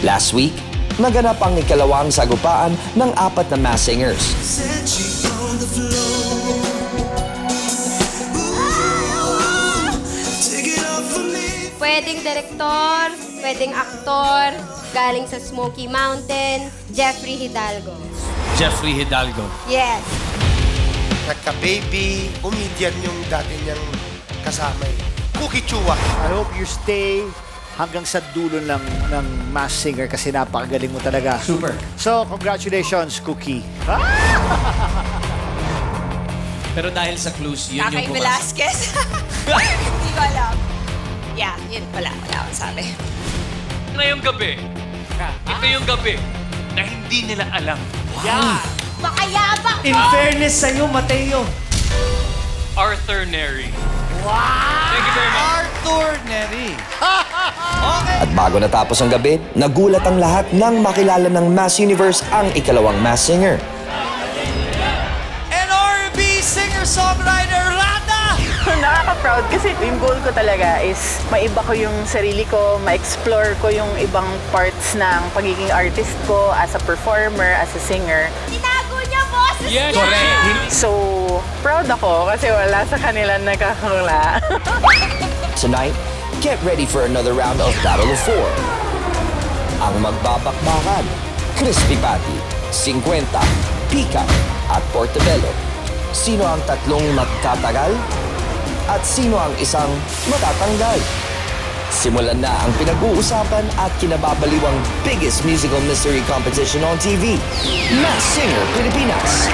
Last week, naganap ang ikalawang sagupaan ng 4 na Masked Singers. Pwedeng direktor, pwedeng aktor, galing sa Smoky Mountain, Jeffrey Hidalgo. Jeffrey Hidalgo. Yes. Nagka-baby, comedian yung dati niyang kasama eh. Cookie Chua. I hope you stay hanggang sa dulo ng Masked Singer kasi napakagaling mo talaga. Super. So, congratulations, Cookie. Pero dahil sa clues, yun Kakay yung bukas. Velasquez. Hindi ko alam. Yeah, yun pala. Wala akong sabi. Ngayong gabi, ito yung gabi na hindi nila alam. Makayabang In fairness sa'yo, Mateo. Arthur Neri. Wow! Thank you very much. Arthur Neri. At bago natapos ang gabi, nagulat ang lahat nang makilala ng Mass Universe ang ikalawang Masked Singer. And R&B singer-songwriter, Rada! Nakaka-proud kasi yung goal ko talaga is maiba ko yung sarili ko, ma-explore ko yung ibang parts ng pagiging artist ko as a performer, as a singer. Tinago niya, boses Yes, niya! correct. So, proud ako kasi wala sa kanila nakakula. Tonight, get ready for another round of Battle of 4. Ang magbabakbakan, Crispy Patty, 50, Pika, at Portobello. Sino ang tatlong magtatagal? At sino ang isang matatanggal? Simulan na ang pinag-uusapan at kinababaliwang biggest musical mystery competition on TV, Masked Singer Pilipinas.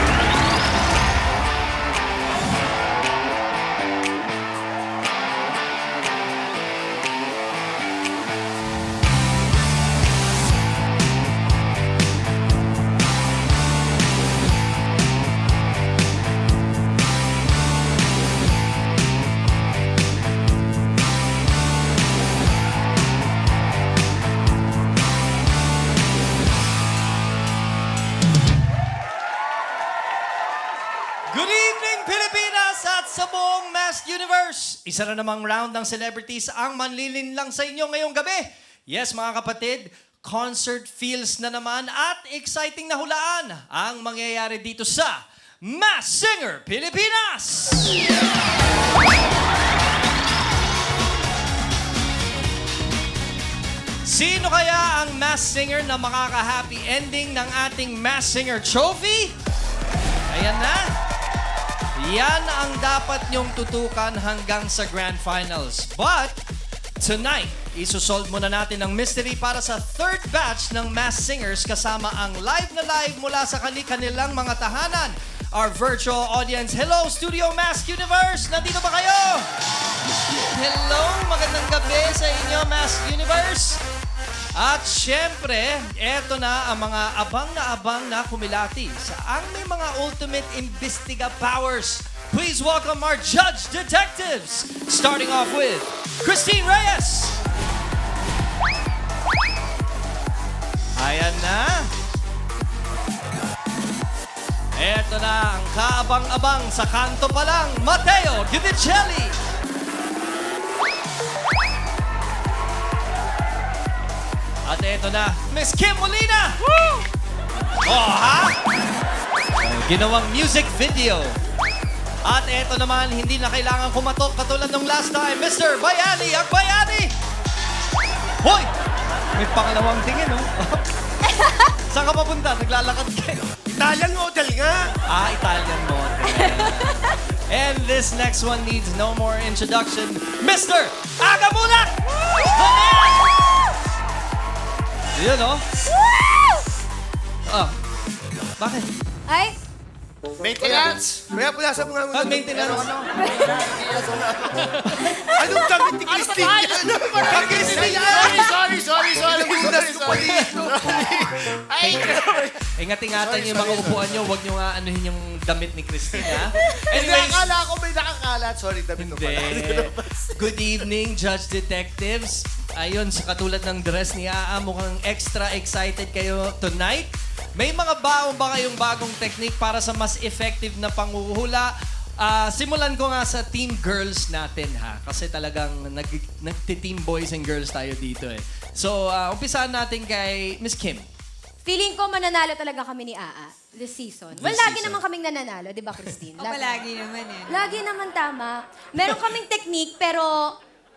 Good evening, Pilipinas at sa buong Masked Universe. Isa na namang round ng celebrities ang manlilinlang sa inyo ngayong gabi. Yes, mga kapatid, concert feels na naman at exciting na hulaan ang mangyayari dito sa Masked Singer Pilipinas! Sino kaya ang Masked Singer na makaka-happy ending ng ating Masked Singer Trophy? Ayan na. Yan ang dapat nyong tutukan hanggang sa Grand Finals. But, tonight, isusolve muna natin ang mystery para sa third batch ng Masked Singers kasama ang live na live mula sa kanilang mga tahanan. Our virtual audience. Hello, Studio Masked Universe! Nandito ba kayo? Hello, magandang gabi sa inyo, Masked Universe. At syempre, eto na ang mga abang na kumilati sa ang may mga ultimate imbestiga powers. Please welcome our judge detectives. Starting off with Christine Reyes. Ayan na. Eto na ang kaabang-abang sa kanto pa lang, Mateo Givicelli. At eto na, Miss Kim Molina! Woo! Oh, ha? Ginawang music video. At eto naman, hindi na kailangan kumatok katulad ng last time, Mr. Bayani, ang Bayani! Hoy! May pangalawang tingin, oh. Saan ka papunta? Naglalakad kayo. Italian model nga. Italian model. And this next one needs no more introduction, Mr. Agamulak! Yun, oh. Oh. Bakit? Ay, Maintenance. Kaya punasan mo nga muna. Maintenance. Anong damit ni Christine yan? Kang Christine yan! Sorry. Punas ko pa dito. Ingat-ingatan yung mga upuan nyo. Huwag nyo nga anuhin yung damit ni Christine, ha? Hindi, akala ko may nakakalat. Sorry, damit ko pala. Good evening, Judge Detectives. Ayun, sa katulad ng dress ni Aa, mukhang extra excited kayo tonight. May mga baong ba kayong bagong technique para sa mas effective na panguhula? Simulan ko nga sa team girls natin, ha? Kasi talagang nagti-team boys and girls tayo dito, eh. So, umpisaan natin kay Miss Kim. Feeling ko mananalo talaga kami ni Aa this season. Well, lagi naman kaming nananalo, di ba, Christine? Palagi naman eh. Lagi naman tama. Meron kaming technique, pero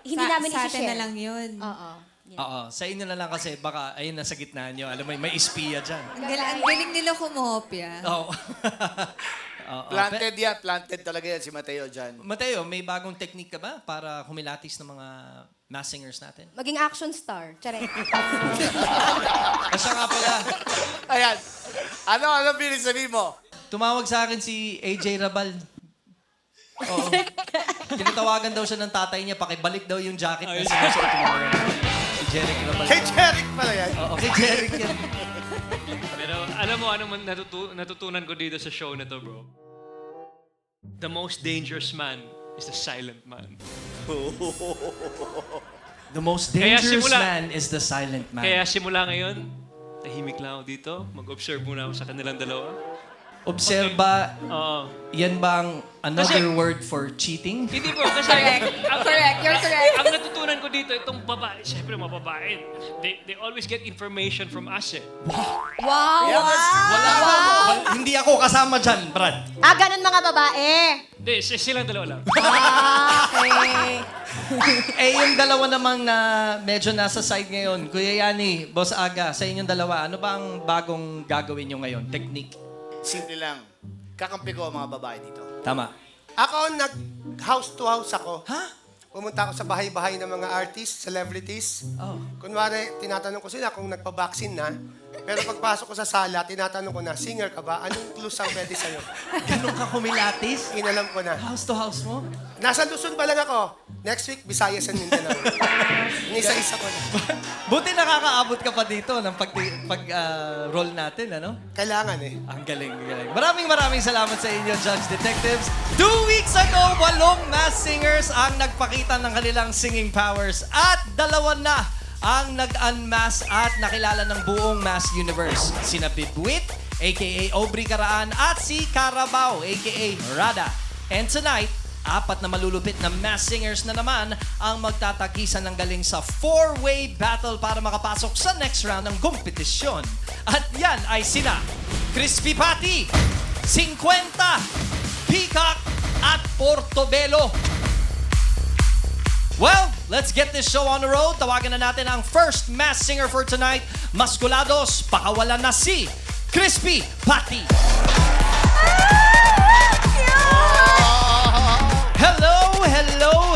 hindi namin Sa isi-share. atin na lang yun. Oo. Yeah. Oo, sa inyo na lang kasi baka ayun nasa gitna nyo. Alam mo, may espiya dyan. Ang galing nila kumopya. Oo. Oo. Planted yan. Planted talaga yan si Mateo dyan. Mateo, may bagong technique ka ba para kumilatis ng mga mass singers natin? Maging action star. Tsare. Asa nga pala, Ayan. Ano bilisanin mo? tumawag sa akin si AJ Rabal. Oo. Tinatawagan daw siya ng tatay niya, pakibalik daw yung jacket na sinusuot mo. Si Jeric Rabal. Kay Jeric pala yan. Oo, kay Jeric yan. Pero alam mo, ano man natutunan ko dito sa show na to, bro? The most dangerous man is the silent man. The most Kaya dangerous simula- man is the silent man. Kaya simula ngayon, tahimik lang ako dito. Mag-observe muna ako sa kanilang dalawa. Obserba, Oo. yan bang another Kasi- word for cheating? Hindi bro, kasi... Correct, you're correct. Ang natutunan ko dito, itong babae, syempre mga babae, they always get information from us eh. Wow! Hindi ako kasama dyan, Brad. Ganun mga babae. Hindi, silang dalawa lang. Okay. Yung dalawa namang na medyo nasa side ngayon, Kuya Yani, Boss Aga, sa inyong dalawa, ano ba ang bagong gagawin nyo ngayon? Technique? Simple lang. Kakampi ko ang mga babae dito. Tama. Ako, nag-house to house ako. Ha? Pumunta ako sa bahay-bahay ng mga artists, celebrities. Oh. Kunwari, tinatanong ko sila kung nagpa-vaccine na. Pero pagpasok ko sa sala, tinatanong ko na, singer ka ba? Anong clues ang pwede sa'yo? Ganun ka kumilatis? Inalam ko na. House to house mo? Nasa Luzon pa lang ako. Next week, Visayas and Mindanao. Inisa-isa ko na. Buti nakakaabot ka pa dito ng pag-roll natin, ano? Kailangan eh. Ang galing, galing. Maraming salamat sa inyo, Judge Detectives. 2 weeks ago, 8 mass singers ang nagpakita ng kanilang singing powers at 2 na ang nag-unmask at nakilala ng buong mass universe. Sina Bibwit, a.k.a. Aubrey Caraan, at si Carabao, a.k.a. Rada. And tonight, 4 na malulupit na mass singers na naman ang magtatagisan ng galing sa 4-way battle para makapasok sa next round ng kompetisyon. At yan ay sina Crispy Patty, 50, Peacock, at Portobello. Well, let's get this show on the road. Tawagan na natin ang first mass singer for tonight. Maskulados, pakawalan na si Crispy Patty.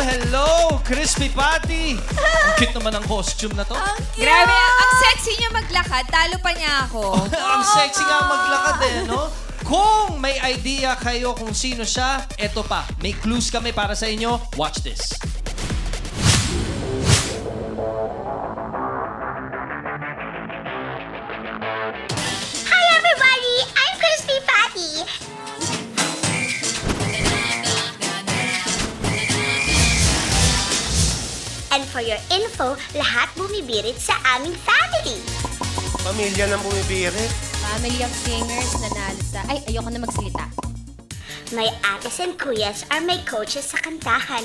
Hello, Crispy Patty. Ang cute naman ang costume na to. Grabe, ang sexy niya maglakad. Talo pa niya ako. Ang sexy nga maglakad eh, no? Kung may idea kayo kung sino siya, eto pa. May clues kami para sa inyo. Watch this. Hi everybody! I'm Crispy Patty! And for your info, lahat bumibirit sa aming family. Pamilya ng bumibirit. Family of singers nanalo sa... Ay, ayoko na magsalita. My ates and kuyas are my coaches sa kantahan.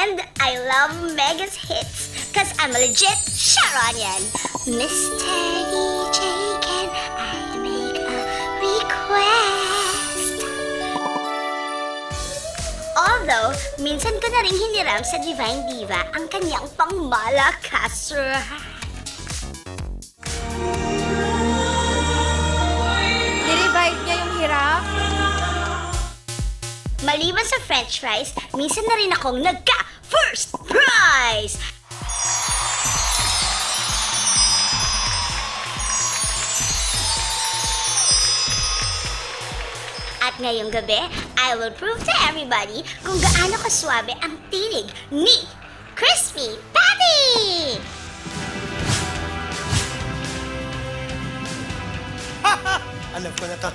And I love Mega's hits cause I'm a legit Sharonian. Mr. DJ, can I make a request? Although, minsan ko na rin hiniram sa Divine Diva ang kanyang pangmalakas rap. Nirevive niya yung hirap. Maliban sa french fries, minsan na rin akong nagka-first prize! At ngayong gabi, I will prove to everybody kung gaano kaswabe ang tinig ni Crispy Patty! Alam ko na to.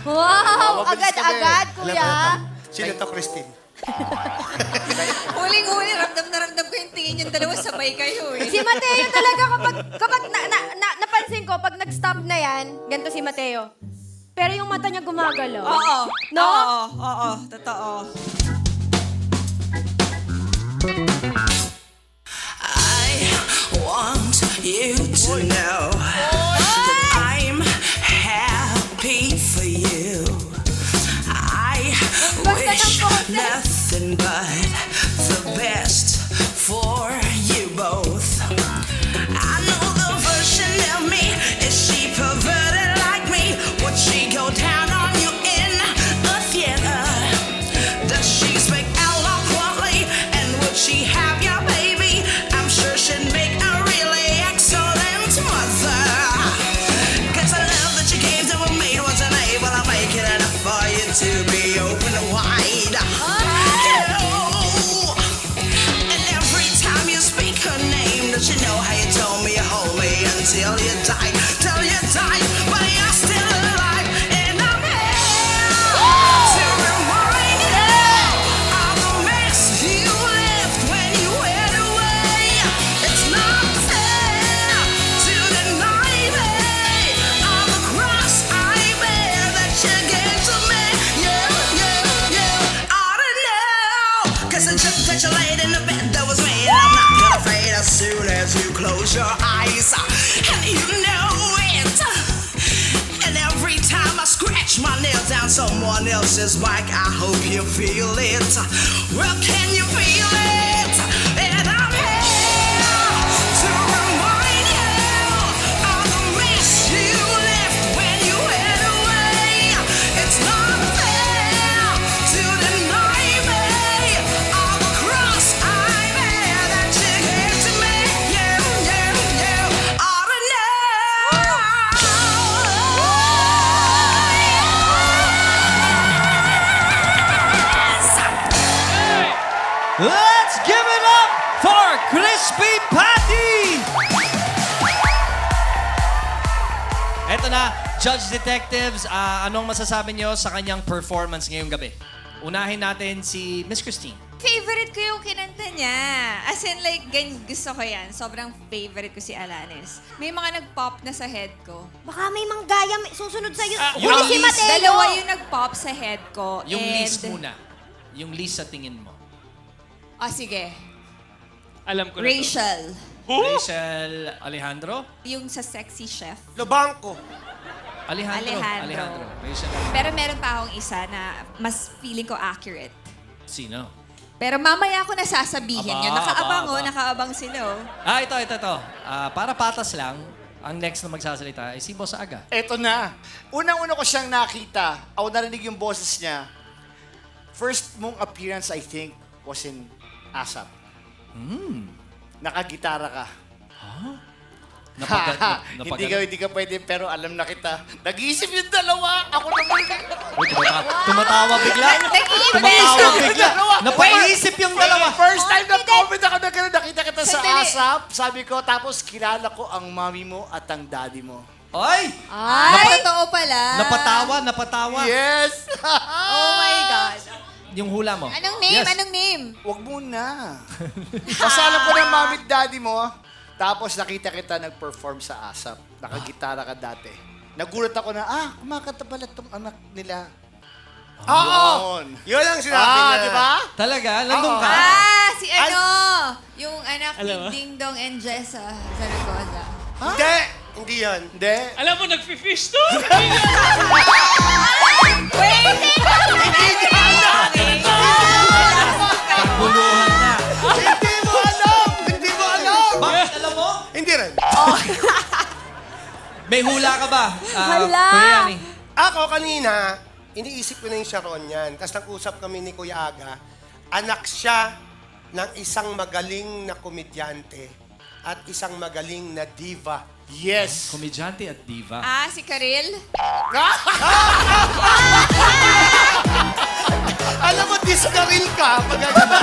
Wow! Mabilis kami. Agad-agad, Alam ko kuya. na to. Sino to, Christine? Huling-huli, ramdam ko yung tingin yung dalawa sabay kayo eh. Si Mateo talaga kapag napansin ko, pag nag-stop na yan, ganito si Mateo. Pero yung mata niya gumagalaw. Oo. No? Oo, totoo. I want to know that I'm happy for you. I wish nothing but the best for you both. I know the version of me, is she perverted like me? Would she go down on you in the theater? Does she speak eloquently? And would she have your baby? I'm sure she'd make a really excellent mother. Cause the love that you gave to me wasn't able to make it enough for you to be open wide. Hello. And every time you speak her name, don't you know how you told me you hold me until you die? Till you die, but you're still alive. And I'm here to remind you of the mess you left when you went away. It's not fair to deny me of the cross I bear that you gave to me. You ought to know. Cause the trip that you laid in the bed that was made, I'm not gonna fade as soon as you close your eyes. And you know it. And every time I scratch my nails down someone else's back, I hope you feel it. Well, can you feel it? And I'm here to remind you of the mess you left when you went away. It's not fair to deny me of the cross I bear that you gave to me. You ought to know. Let's give it up for Crispy Patty! Eto na, Judge Detectives, anong masasabi nyo sa kanyang performance ngayong gabi? Unahin natin si Miss Christine. Favorite ko yung kinanta niya. As in, like, gusto ko yan. Sobrang favorite ko si Alanis. May mga nag-pop na sa head ko. Baka may manggaya susunod sa'yo. yung Huli si list. Mateo. Dalawa yung nag-pop sa head ko. Yung and... list muna. Yung list sa tingin mo. Sige. Alam ko na to. Rachel. Rachel Alejandro? Yung sa Sexy Chef. Lobangko. Alejandro. Alejandro. Rachel. Pero meron pa akong isa na mas feeling ko accurate. Sino? Pero mamaya ko nasasabihin yun. Aba. Nakaabang sila. Ito. Para patas lang, ang next na magsasalita ay si Boss Aga. Eto na. Unang-una ko siyang nakita, ako narinig yung boses niya. First mong appearance, I think, was in ASAP. Nakagitara ka. Hindi ka pwede, pero alam na kita. Nag-iisip yung dalawa. Ako naman. Uy, tumatawa bigla. Tumatawa bigla. Napaisip yung dalawa. First time na-comment ako na gano'n, nakita kita sa Sandali. ASAP. Sabi ko, tapos kilala ko ang mami mo at ang daddy mo. Ay! Totoo pala. Napatawa. Yes! Oh my God. Yung hula mo. Anong name? Yes. Anong name? Huwag muna. Basta alam ko na mami at daddy mo. Tapos nakita kita nag-perform sa ASAP. Nakagitara ka dati. Nagulat ako na, kumakanta pala itong anak nila. Oo! Yun ang sinabi niya. Di ba? Talaga? Nandun ka? Si yung anak ni Ding Dong and Jessa Zaragoza. Hindi yan. Hindi. Alam mo, nag-fish to! Buluhan na. Hindi mo alam! Bakit alam mo? Hindi rin. May hula ka ba? Hala! Kuya Yani? Ako kanina, iniisip ko na yung Sharon yan. Tapos nag-usap kami ni Kuya Aga. Anak siya ng isang magaling na komedyante at isang magaling na diva. Yes. Komedyante at diva. Si Karil? Alam mo, diskaril ka. Magkasabi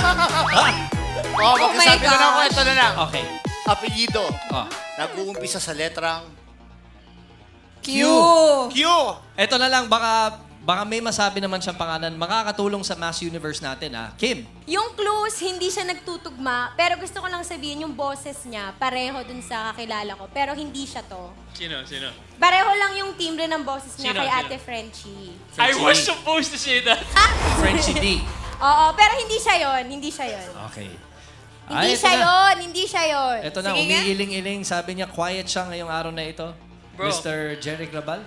ko na ako, ito na lang. Okay. Apelyido. Oh. Nag-uumpisa sa letrang Q. Q. Ito na lang, baka may masabi naman siyang pangalan. Makakatulong sa Mass Universe natin, Kim. Yung clues, hindi siya nagtutugma. Pero gusto ko lang sabihin, yung boses niya, pareho dun sa kakilala ko. Pero hindi siya to. Sino? Pareho lang yung timbre ng boses niya Sino? kay Sino? Ate Frenchie. I was supposed to say that. Frenchie D. Oo, pero hindi siya yon. Okay. Hindi ito siya na. yun. Hindi siya yun. Ito na, Sige nga. umiiling-iling. Sabi niya, quiet siya ngayong araw na ito. Bro. Mr. Jerry Glabal?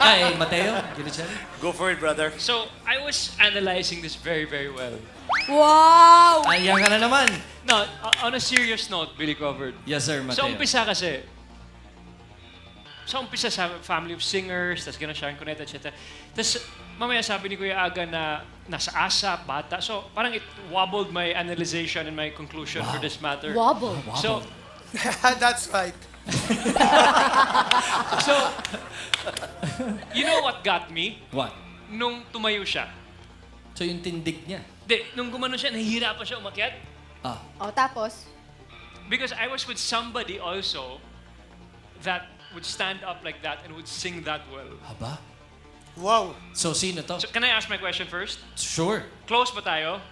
Ay, Mateo? Jerry? Go for it, brother. So, I was analyzing this very, very well. Wow! Ayan ka na naman. No, on a serious note, Billy Crawford. Yes, sir, Mateo. Sa umpisa kasi, sa family of singers, tas gano'n siya, connect, etc. Tapos, mamaya sabi ni Kuya Aga na nasa ASAP, bata. So, parang it wobbled my analyzation and my conclusion for this matter. Wobble. So, That's right. so, you know what got me? What? Nung tumayo siya. So, yung tindig niya. Nung gumano siya, nahihirapan siya umakyat. Ah. O, tapos? Because I was with somebody also that would stand up like that and would sing that well. Haba? Wow. So, sino to? So, can I ask my question first? Sure. Close ba tayo?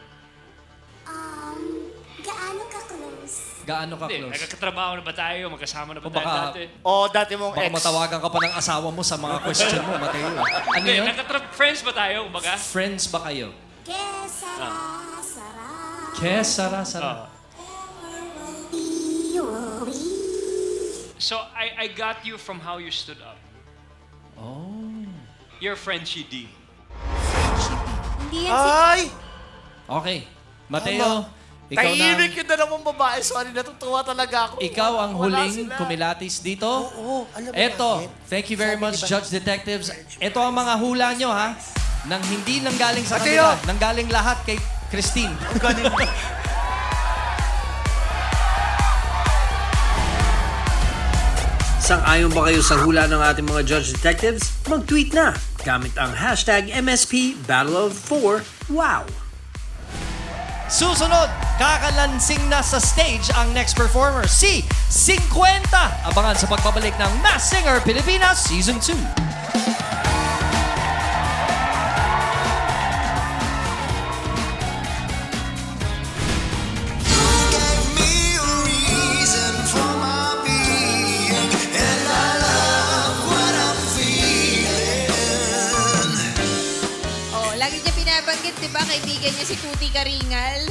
Gaano ka close? Gaano ka Hindi, close? nagkatrabaho na ba tayo? Magkasama na ba O tayo baka- dati? Dati mong Baka ex. matawagan ka pa ng asawa mo sa mga question mo, Mateo. Ano Hindi, yun? friends ba tayo? Baga? Friends ba kayo? Que sara, sara, Kesara. So, I got you from how you stood up. Oh. Your friend Shidi. Hindi yan si... Ay! Okay. Mateo, ikaw na. Tahimik yung dalawang babae. Sorry, natutuwa talaga ako. Ikaw ang Wala huling sila. kumilatis dito. Oo, alam mo Eto, bakit? thank you very Sabi much, ni Ba- Judge Detectives. Ito ang mga hula nyo, ha? Nang hindi nanggaling sa Mateo! kanila. Nanggaling lahat kay Christine. Sang-ayon ba kayo sa hula ng ating mga Judge Detectives? Mag-tweet na gamit ang hashtag MSP Battle of 4 Wow! Susunod, kakalansing na sa stage ang next performer, si 50! Abangan sa pagbabalik ng Masked Singer Pilipinas Season 2. Oh, lagi niya binabanggit, di ba, kaibigan niya si Tuti Karingal?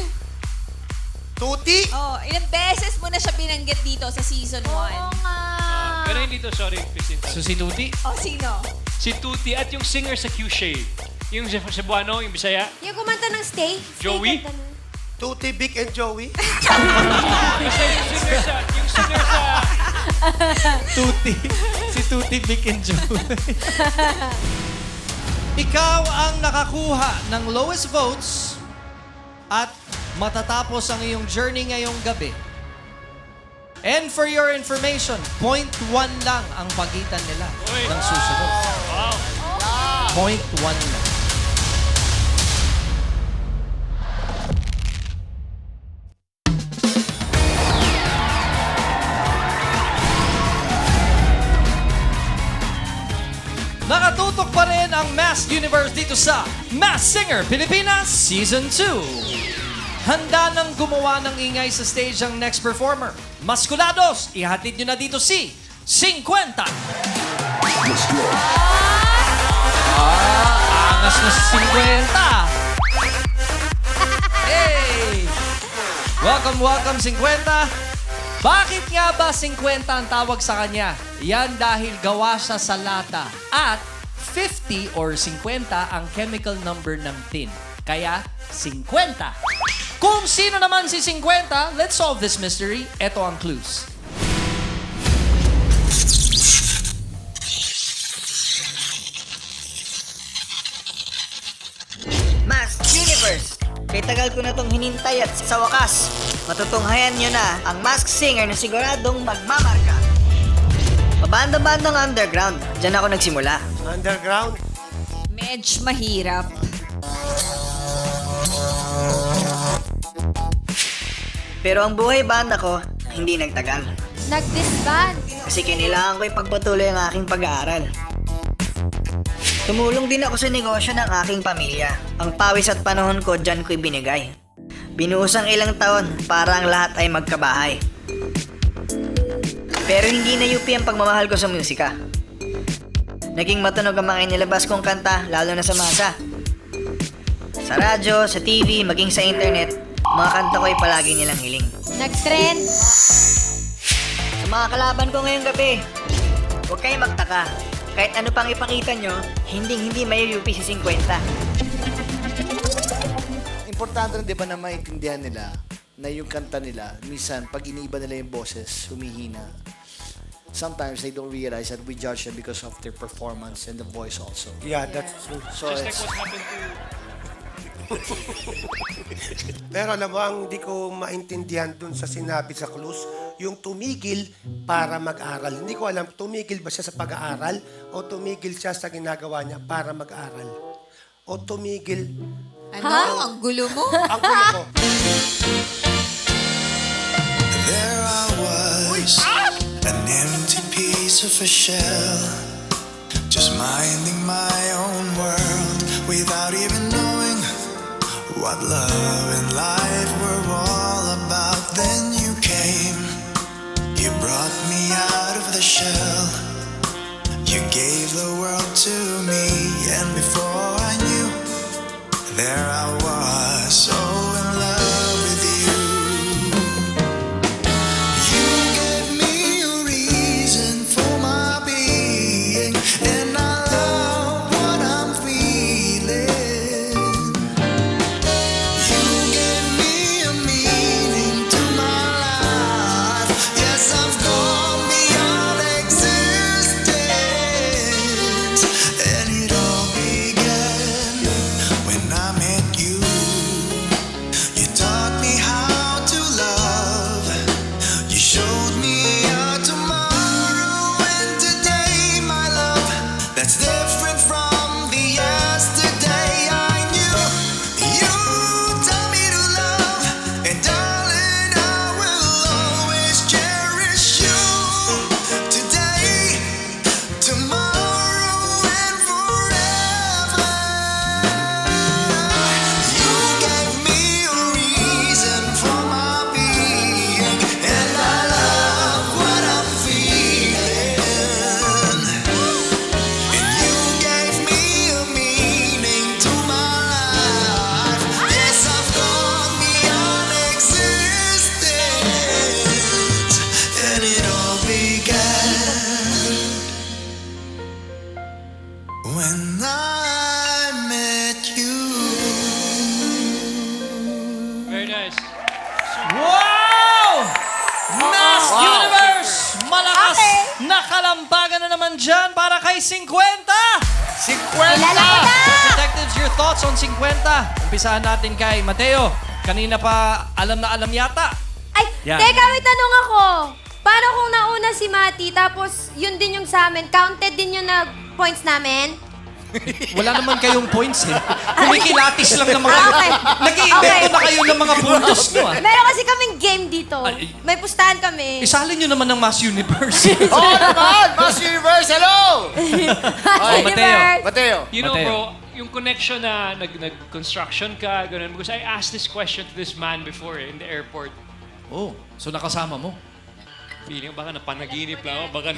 Tuti? Oh, ilang beses mo na siya binanggit dito sa season 1. Oo nga. Pero hindi to, sorry, Christine. So si Tuti, Oh, sino? Si Tuti at yung singer sa Q-Shade. Yung Cebuano, yung Bisaya. Yung kumanta ng Stay. Joey? Stay kanta nun. Tuti, Vic, and Joey? Kasi yung singer sa... Tuti. Si Tuti, Vic and Joey. Ikaw ang nakakuha ng lowest votes at matatapos ang iyong journey ngayong gabi. And for your information, 0.1 lang ang pagitan nila Uy. ng susunod. Wow. 0.1 lang. Nakatutok pa rin ang Masked Universe dito sa Masked Singer Pilipinas Season 2. Handa nang gumawa ng ingay sa stage ang next performer. Maskulados, ihatid nyo na dito si 50. Angas na si 50. Hey! Welcome, 50. Bakit nga ba 50 ang tawag sa kanya? Yan dahil gawa siya sa lata at 50 or 50 ang chemical number ng tin. Kaya 50. Kung sino naman si 50, let's solve this mystery. Ito ang clues. Masked Universe! Kay tagal ko na tong hinintay at sa wakas, matutunghayan nyo na ang Masked Singer na siguradong magmamarka. Pabanda-bandang underground, dyan ako nagsimula. Underground? Medj mahirap. Pero ang buhay banda ko, hindi nagtagal. Nag-disband. Kasi kailangan ko ipagpatuloy ang aking pag-aaral. Tumulong din ako sa negosyo ng aking pamilya. Ang pawis at panahon ko dyan ko'y binigay. Binuhos ang ilang taon para ang lahat ay magkabahay. Pero hindi na UP ang pagmamahal ko sa musika. Naging matunog ang mga inilabas kong kanta, lalo na sa masa. Sa radyo, sa TV, maging sa internet, Mga kanta ko ay palagi nilang hiling. Nag-trend. Sa mga kalaban ko ngayong gabi, huwag kayong magtaka. Kahit ano pang ipakita nyo, hindi may UP si 50. Importante rin, di ba, na maintindihan nila na yung kanta nila, minsan, pag iniiba nila yung boses, humihina. Sometimes they don't realize that we judge them because of their performance and the voice also. Yeah, that's true. So Just like it's, what happened to... Pero alam mo, ang hindi ko maintindihan dun sa sinabi sa Clues, yung tumigil para mag-aral. Hindi ko alam, tumigil ba siya sa pag-aaral o tumigil siya sa ginagawa niya para mag-aral? O tumigil... Ano? Ang gulo mo? Ang gulo ko. There I was, an empty piece of a shell, just minding my own world without even knowing what love and life were all about. Then you came, you brought me out of the shell, you gave the world to me, and before I knew, there I was, so in love with you. You gave me a reason for my being, and I love what I'm feeling. You gave me a meaning to my life. Yes, I've gone beyond existence, and it all began when I met you. You taught me how to love. You showed me a tomorrow and today, my love, that's different from the yesterday I knew. You taught me to love, and darling, I will always cherish you. Today, tomorrow, and forever. You gave me a reason for my being, and I love what I'm feeling. And you gave me a meaning to my life. Yes, I've gone beyond existence, and it all began when I met you. Very nice. Wow! Mass Universe! Malakas Okay. na kalambagan na naman dyan para kay 50! 50! Detectives, your thoughts on 50? Umpisahan natin kay Mateo. Kanina pa alam na alam yata. Ay, Yan. teka, may tanong ako. Paano kung nauna si Mati, tapos yun din yung sa amin, counted din yung points namin? Wala naman kayong points eh. Kumikilatis lang ng mga... Okay. Nag-iimbento na kayo ng mga puntos mo ah. Meron kasi kaming game dito. Ay. May pustahan kami. Isalin nyo naman ng Mass Universe. Oo naman! Mass Universe, hello! Oh, Mateo. Mateo. You know, Mateo. bro, yung connection na nag-construction ka, ganun. Because I asked this question to this man before in the airport. Oh, so nakasama mo? Feeling baka napanaginip lang ako, baka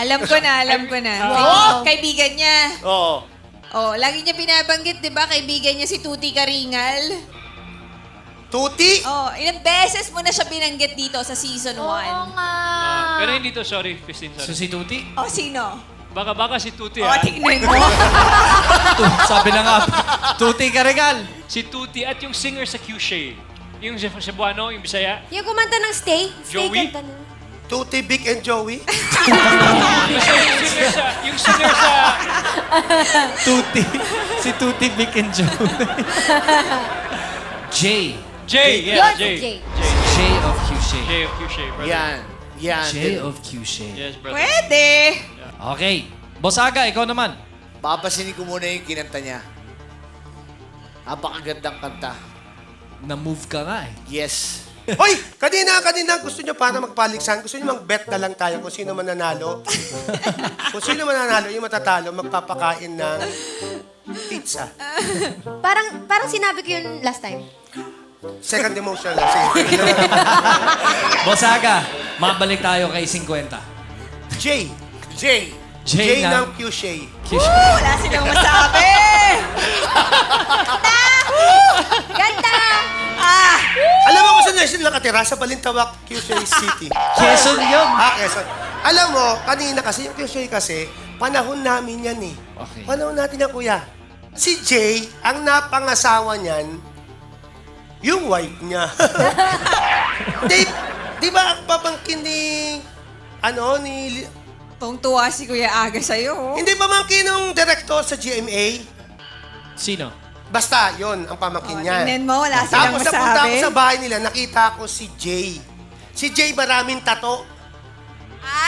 Alam ko na. Kaibigan niya. Oo. Oh, lagi niya binabanggit, 'di ba? Kaibigan niya si Tuti Karingal. Tuti? Oh, ilang beses mo na siya binanggit dito sa season 1. Oo nga. pero hindi to, sorry, Christine, So sorry. si Tuti? Oh, sino? Baka si Tuti, Oh, ah. tingnan mo. Sabi na nga, Tuti ka regal. Si Tuti at yung singer sa Q-Shay. Yung Cebuano, yung Bisaya. Yung kumanta ng Stay. Stay Joey? kanta na. Tuti, Vic, and Joey? Yung singer sa... Tuti. Si Tuti, Vic and Joe. Jay. Jay, Yun, yeah, si Jay. Jay. Jay of Q-Shay. Jay of Q-Shay, brother. Yan. Yan. Jay of Q-Shay. Yes, brother. Pwede. Okay. Boss Aga, ikaw naman. Papasinin ko muna yung kinanta niya. Napakagandang kanta. Na-move ka nga eh. Yes. Hoy! Kanina, gusto nyo para magpaliksan. Gusto nyo mag-bet na lang tayo kung sino mananalo. Kung sino mananalo, yung matatalo, magpapakain ng pizza. Parang sinabi ko yun last time. Second emotion lang. Sige. Boss Aga, mabalik tayo kay 50. Jay. Jay. Jay na- ng Q-Shay. Wala silang masabi. Ganda! nakatira sa Balintawak, QC City. Quezon yun. Quezon. Alam mo, kanina kasi, yung QC kasi, panahon namin yan eh. Okay. Panahon natin yan, kuya. Si Jay, ang napangasawa niyan, yung wife niya. Di ba ang pamangkin ni, Tungtuwa si Kuya Aga sa'yo. hindi pamangkin ng director sa GMA? Sino? Basta, yon ang pamangkin niya. Tingnan mo, wala silang Tapos napunta ako masabi. sa bahay nila, nakita ko si Jay. Si Jay maraming tato.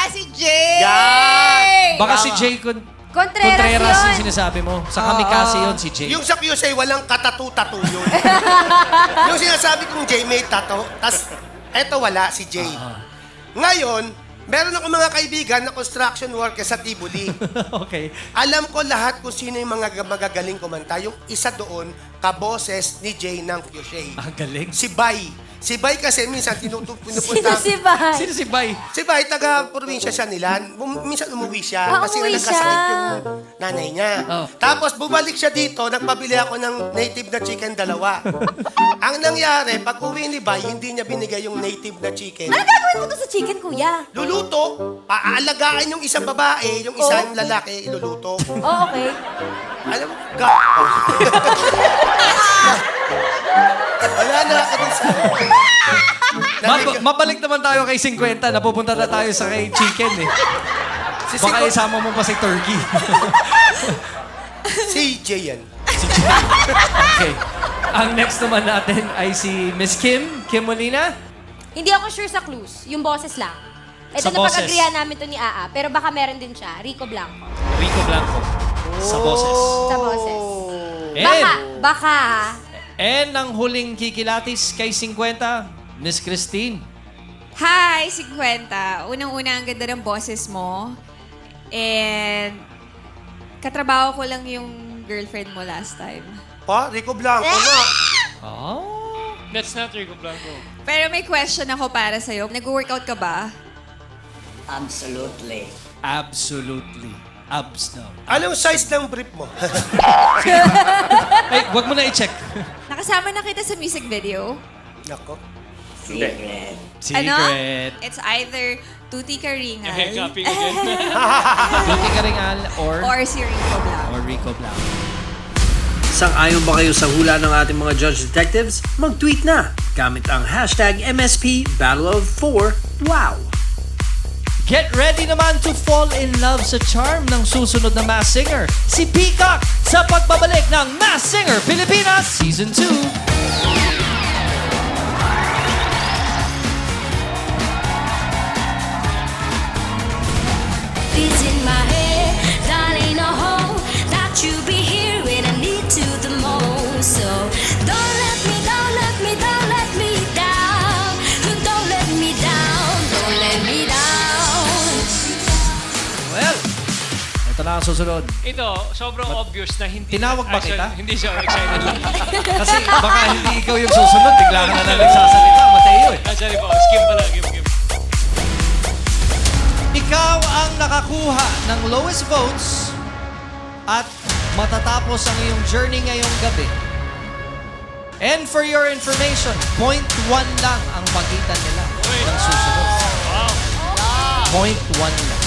Si Jay! Yan! Baka si Jay Contreras yung yun. sinasabi mo. Sa kamikasi yun si Jay. Yung sa QC, walang katatu-tatu yun. Yung sinasabi kong Jay may tato, tas eto wala, si Jay. Ngayon, meron ako mga kaibigan na construction worker sa Tibuli. Okay. Alam ko lahat kung sino yung mga magagaling kumanta. Yung isa doon, kaboses ni Jay ng QC. Ang galing. Si Bay. Si Bay kasi minsan pinupunta. Sino si Bay? Sino si Bay? Si Bay, taga-probinsya siya nila. Minsan umuwi siya. Kasi umuwi nagkasakit siya. yung nanay niya. Oh. Tapos bumalik siya dito, nagpabili ako ng native na chicken 2. Ang nangyari, pag uwi ni Bay, hindi niya binigay yung native na chicken. Ano gagawin mo to sa chicken, kuya? Luluto, paaalagaan yung isang babae, yung isang lalaki, iluluto. Oh, okay. Alam mo, wala na ako dun sa... Mabalik naman tayo kay 50. Napupunta na tayo sa kay chicken eh. Baka isama mo pa si turkey. Si Jay yan. Okay. Ang next naman natin ay si Miss Kim Molina. Hindi ako sure sa clues. Yung boses lang. Ito Sa na boses. pag-agreean namin to ni Aa. Pero baka meron din siya. Rico Blanco. Rico Blanco. Sa boses. Sa boses. Baka. And ang huling kikilatis kay 50, Miss Christine. Hi, 50. Unang-una, ang ganda ng boses mo. And katrabaho ko lang yung girlfriend mo last time. Pa, Rico Blanco na. Oh. That's not Rico Blanco. Pero may question ako para sa'yo. Nag-workout ka ba? Absolutely. Absolutely. Abs na. Anong size ng brief mo? Ay, wag mo na i-check. Nakasama na kita sa music video. Nako. Secret. Secret. It's either Tuti Karingal Okay, copy again. Tuti Karingal or si Rico Blanco. or Rico Blanco. Sang-ayon ba kayo sa hula ng ating mga judge detectives? Mag-tweet na gamit ang hashtag MSP Battle of 4 Wow! Get ready naman to fall in love sa charm ng susunod na Masked Singer, si Peacock, sa pagbabalik ng Masked Singer Pilipinas Season 2. It's in my head, darling, I hope that you be here when I need to the most. So don't let me down, don't let me down. Don't let me down, don't let me down. Well, ito na ang susunod. Ito, sobrang obvious na hindi... Tinawag ba Actually, kita? Hindi siya, excited lang. Kasi baka hindi ikaw yung susunod, bigla ka na lang nagsasalita. Mateo eh. Sorry po, skim pala, skim. Ikaw ang nakakuha ng lowest votes at matatapos ang iyong journey ngayong gabi. And for your information, 0.1 lang ang pagitan nila ng susunod. Wow. 0.1 lang.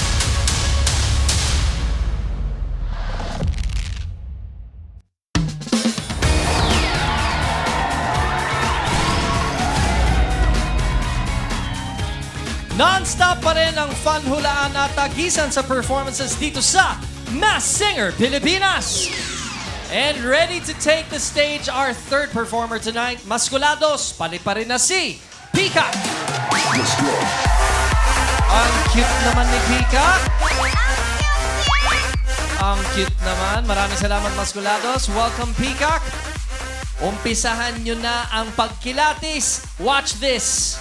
Non-stop pa rin ang fun hulaan at tagisan sa performances dito sa Masked Singer Pilipinas. And ready to take the stage, our third performer tonight, Maskulados, pali-pari na si Peacock. Ang cute naman ni Peacock. Ang cute naman. Maraming salamat, Maskulados. Welcome, Peacock. Umpisahan nyo na ang pagkilatis. Watch this.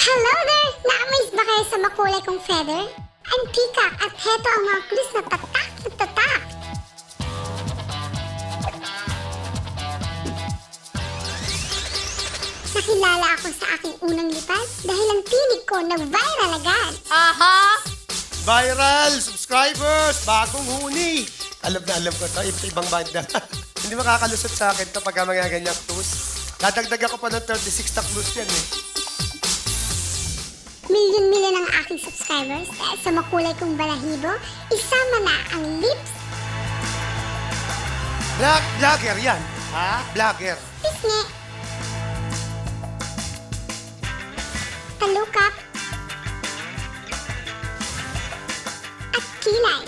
Hello there! Na-amaze ba kayo sa makulay kong feather? I'm Peacock at heto ang mga clues na tatak na tatak. Nakilala ako sa aking unang lipad dahil ang tinig ko nag-viral agad. Aha! Viral, subscribers, bagong huni. Alam na alam ko to, ibang banda. Hindi makakalusot sa akin to pagka mga ganyang clues. Dadagdag ako pa ng 36 na clues yan eh. Milyon-milyon ang aking subscribers dahil sa makulay kong balahibo, isama na ang lips, Vlogger yan. Ha? Vlogger. pisngi, talukap, at kilay.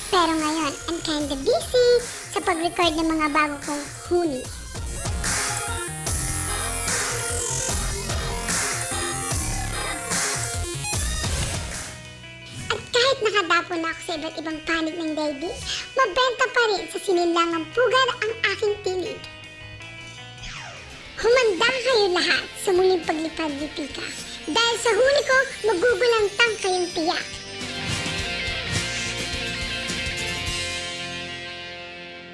Pero ngayon, I'm kinda busy sa pag-record ng mga bago kong huni. At kahit nakadapo na ako sa iba't ibang panig ng daigdig, mabenta pa rin sa sininlangang pugad ang aking tinig. Humanda kayo lahat sa muling paglipad ni Pika. Dahil sa huli ko, magugulantang kayong tiyak.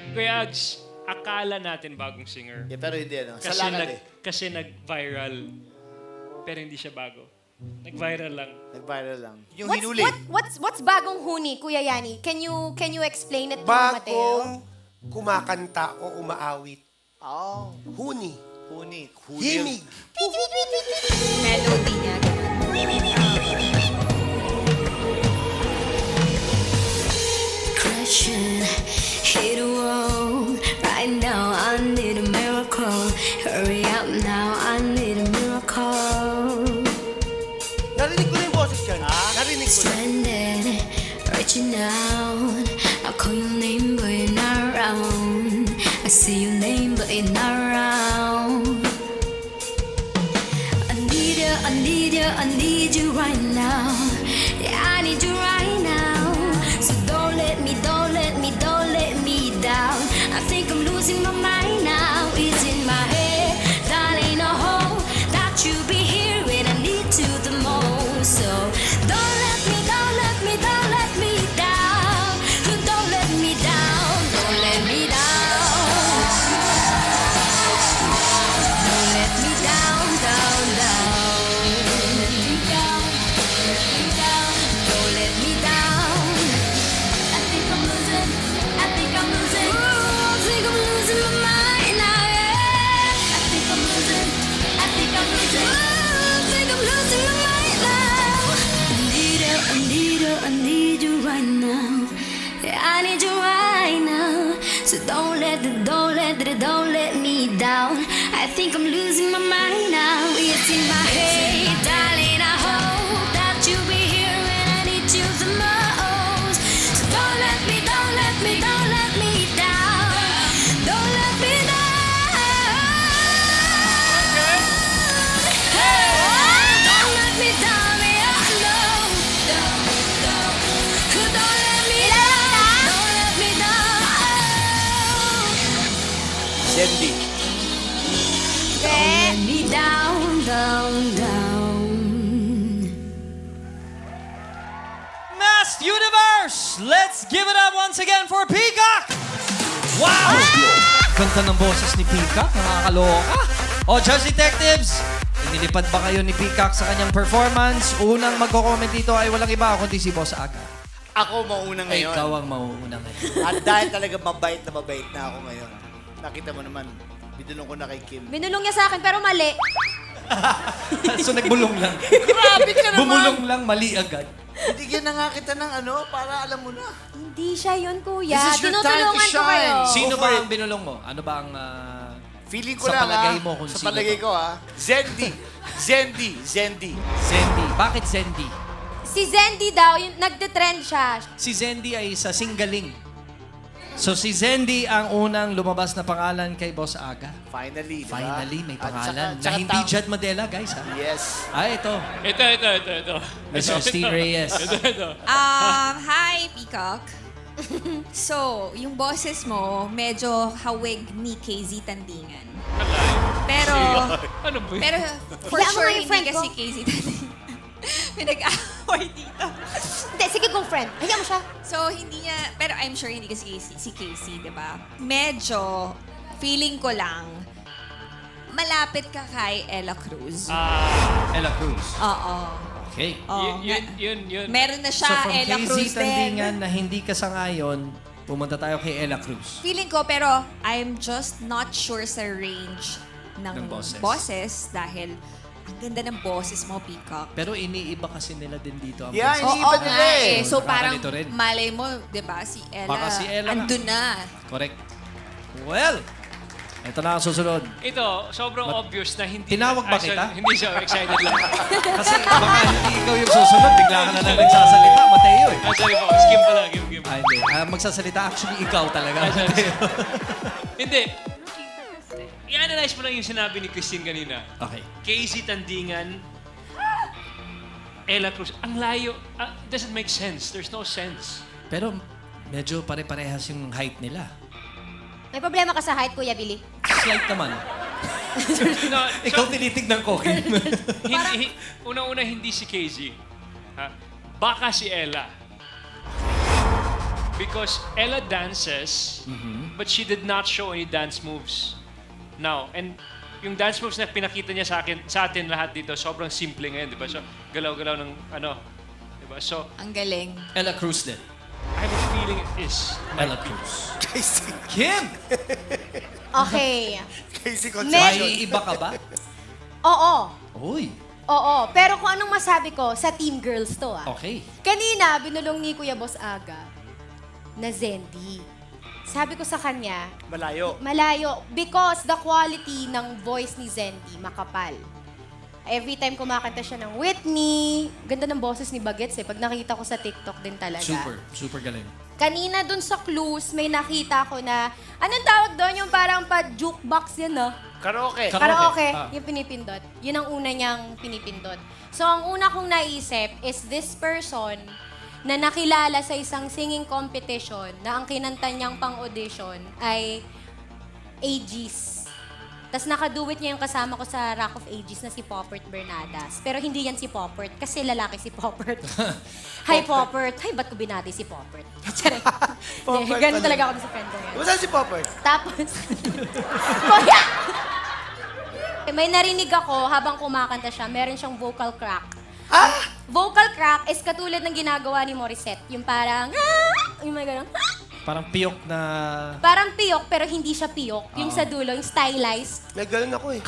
Kuya Ags, akala natin bagong singer. Yeah, pero hindi ano. Kasi, Sa lakad kasi nag-viral. Pero hindi siya bago. Nag-viral lang. Nag-viral lang. Yung What's, hinuli. what's bagong huni, Kuya Yani? Can you explain it to Mateo? Bagong kumakanta o umaawit. Oh. Huni. Huni. Himig. Melody niya. Crashing, hit a wall. Right now, I need a miracle. Hurry up now, I need a miracle. Narinig ko na yung boses yan. Narinig ko na. Stranded, reaching out. I call your name, but you're not around. I see your name, but you're not around. I need you, I need you, I need you right now. Yeah, I need you right now. So don't let me, don't let me, don't let me down. I think I'm losing my mind now. It's in my head, darling. I hope that you'll be here when I need you the most. So don't let me, don't let me, don't let me down. Don't let me down, don't let me down. Don't let me down, down, down. Let me down, let me down. Don't let me down. I think I'm losing, I think I'm losing. Ooh, I think I'm losing my mind now, yeah. I think I'm losing, I think I'm losing. Ooh, I think I'm losing my mind now. I need you, I need you, I need you right now. Yeah, I need you right now. So don't let me down. I think I'm losing my mind now. It's in my head, darling. I hope that you'll be here when I need you the most. So don't let me, don't let me, don't let me down. Don't let me down. Hey, don't let me down, yeah, no. Don't let me down. Don't let me down. Sandy. Don't let me down, down, down. Masked Universe! Let's give it up once again for Peacock! Wow! Ganda ng boses ni Peacock. Nakakaloka. O, Judge Detectives, inilipad ba kayo ni Peacock sa kanyang performance? Unang magko-comment dito ay walang iba kundi si Boss Aga. Ako mauna Ay, ngayon. ikaw ang mauuna ngayon. At dahil talaga mabait na ako ngayon. Nakita mo naman, binulong ko na kay Kim. Binulong niya sa akin, pero mali. So, nagbulong lang. Grabe ka naman! Bumulong lang, mali agad. Bigyan na nga kita ng ano, para alam mo na. Hindi siya yun, Kuya. This is your time to Tinutulungan ko shine. kayo. Sino Go ba for ang binulong mo? Ano ba ang... Feeling ko Sa lang palagay ha. mo kung Sa sino palagay to? ko ha. Zendi. Zendi. Zendi. Bakit Zendi? Si Zendi daw, yung nagde-trend siya. Si Zendi ay sa Singaling. So si Zendi ang unang lumabas na pangalan kay Boss Aga. Finally, diba? Finally, may At pangalan. tsaka na hindi Jad Madela, guys, ha? Yes. Ito. Ito. Mr. Steve Reyes. Hi, Peacock. So, yung boses mo, medyo hawig ni KZ Tandingan. Pero, Ano ba yun? pero for Hayaan mo sure, nga yung hindi friend ko. kasi KZ Tandingan. Pinag-away dito. Hindi, sige kong friend. Hayaan mo siya. So, hindi niya, pero I'm sure hindi kasi si Casey, di ba? Medyo, feeling ko lang, malapit ka kay Ella Cruz. Ella Cruz. Oo. Okay. Oh, Yun. Meron na So siya, from Ella KZ Cruz din. Tandingan na hindi ka sangayon, pumunta tayo kay Ella Cruz. Feeling ko, pero I'm just not sure sa range ng Ng boses. boses dahil ang ganda ng boses mo, Peacock. Pero iniiba kasi nila din dito ang Yeah, boses. hindi ba nila eh? So parang Nakakalito rin. malay mo, di ba, si Ella, Baka si Ella nga. andun na. Correct. Well, ito na ang susunod. Ito, sobrang obvious na hindi... Tinawag ba Actually, kita? Hindi siya, excited lang. Kasi baka hindi ikaw yung susunod, bigla ka na lang nagsasalita. Mateo eh. Sorry po, skim pa lang, game. Ay, hindi. Magsasalita actually ikaw talaga. Mateo. Hindi. I-analyze mo lang yung sinabi ni Christine kanina. Okay. KZ Tandingan, Ella Cruz. Ang layo. It doesn't make sense. There's no sense. Pero medyo pare-parehas yung height nila. May problema ka sa height, Kuya Billy? Slight naman. No, Ikaw tinitignan ko, Kim. Unang-una, hindi si KZ. Ha? Baka si Ella. Because Ella dances, but she did not show any dance moves. Now, and yung dance moves na pinakita niya sa atin lahat dito, sobrang simple ngayon, di ba? So, galaw-galaw ng di ba? So, Ang galing. Ella Cruz din. I have a feeling it is. Ella Cruz. Casey. Kim! Okay. Casey May- May iba ka ba? Oo. Uy. Oo. Pero kung anong masabi ko, sa Team Girls to Okay. Kanina, binulong ni Kuya Boss Aga na Zendy. Sabi ko sa kanya, malayo. Because the quality ng voice ni Zendy, makapal. Every time kumakanta siya ng Whitney, ganda ng boses ni Bagets eh. Pag nakita ko sa TikTok din talaga. Super galing. Kanina dun sa clues, may nakita ko na, anong tawag doon? Yung parang pa-jukebox yan, no? Karaoke. Karaoke, Ah. yung pinipindot. Yun ang una niyang pinipindot. So, ang una kong naisip is this person na nakilala sa isang singing competition na ang kinanta niyang pang-audition ay Aegis. Tapos nakaduet niya yung kasama ko sa Rock of Ages na si Poppert Bernadas. Pero hindi yan si Poppert kasi lalaki si Poppert. Hi, Poppert. Hi, ba't ko binati si Poppert? Charing. Hindi, ganun talaga ako sa friend ko yun. Wala si Popper. Tapos, Kuya! May narinig ako habang kumakanta siya, meron siyang vocal crack. Vocal crack is katulad ng ginagawa ni Morissette. Yung parang, yung may ganun, Parang piyok na... parang piyok pero hindi siya piyok. Yung sa dulo, yung stylized. May ganun ako eh.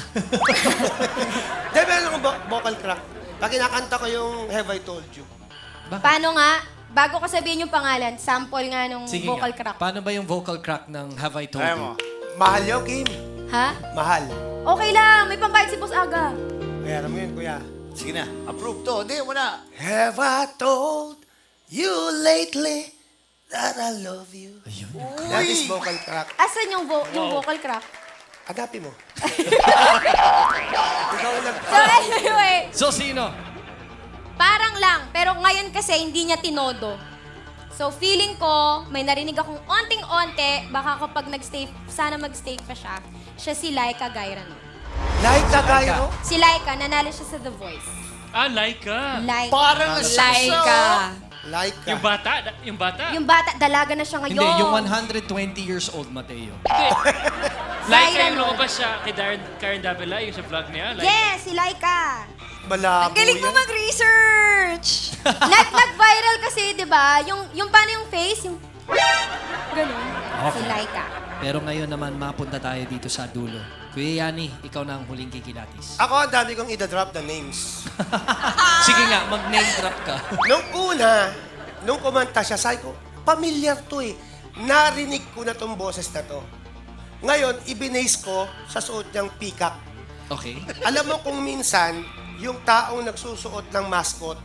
Dahil meron akong vocal crack. Pag kinakanta ko yung Have I Told You. Paano nga? Bago ko sabihin yung pangalan, sample nga nung Sige vocal nga. crack. Paano ba yung vocal crack ng Have I Told You? Mahal yun, Kim. Ha? Mahal. Okay lang, may pambayad si Boss Aga. Kaya mo yun, kuya. Sige na. Approve to. Hindi, muna. Have I told you lately that I love you? That is vocal crack. Asan yung, yung vocal crack? Agapin mo. So anyway, So, sino? parang lang, pero ngayon kasi hindi niya tinodo. So feeling ko, may narinig akong onting-onte, baka kapag nag-stay, sana mag-stay pa siya si Laika Gairano. Laika Gairo? Si Laika, nanalo siya sa The Voice. Laika. Laika. Parang Laika. Laika. Yung bata? Yung bata? Yung bata, dalaga na siya ngayon. Hindi, yung 120 years old, Mateo. Laika Gairano. yung lumabas sa kay Karen Davila, yung sa vlog niya. Laika. Yes, si Laika. Malabo Ang galing mo yan. mag-research! Nag-viral kasi, di ba? Yung paano yung face? Yung ganun. Si Laika. Pero ngayon naman, mapunta tayo dito sa dulo. Kuya Yani, ikaw na ang huling kikilatis. Ako, ang dami kong ida-drop na names. Sige nga, mag-name drop ka. Nung una, nung kumanta siya, sabi ko, pamilyar to eh. Narinig ko na tong boses na to. Ngayon, ibinase ko sa suot niyang peacock. Okay. Alam mo kung minsan, yung taong nagsusuot ng mascot,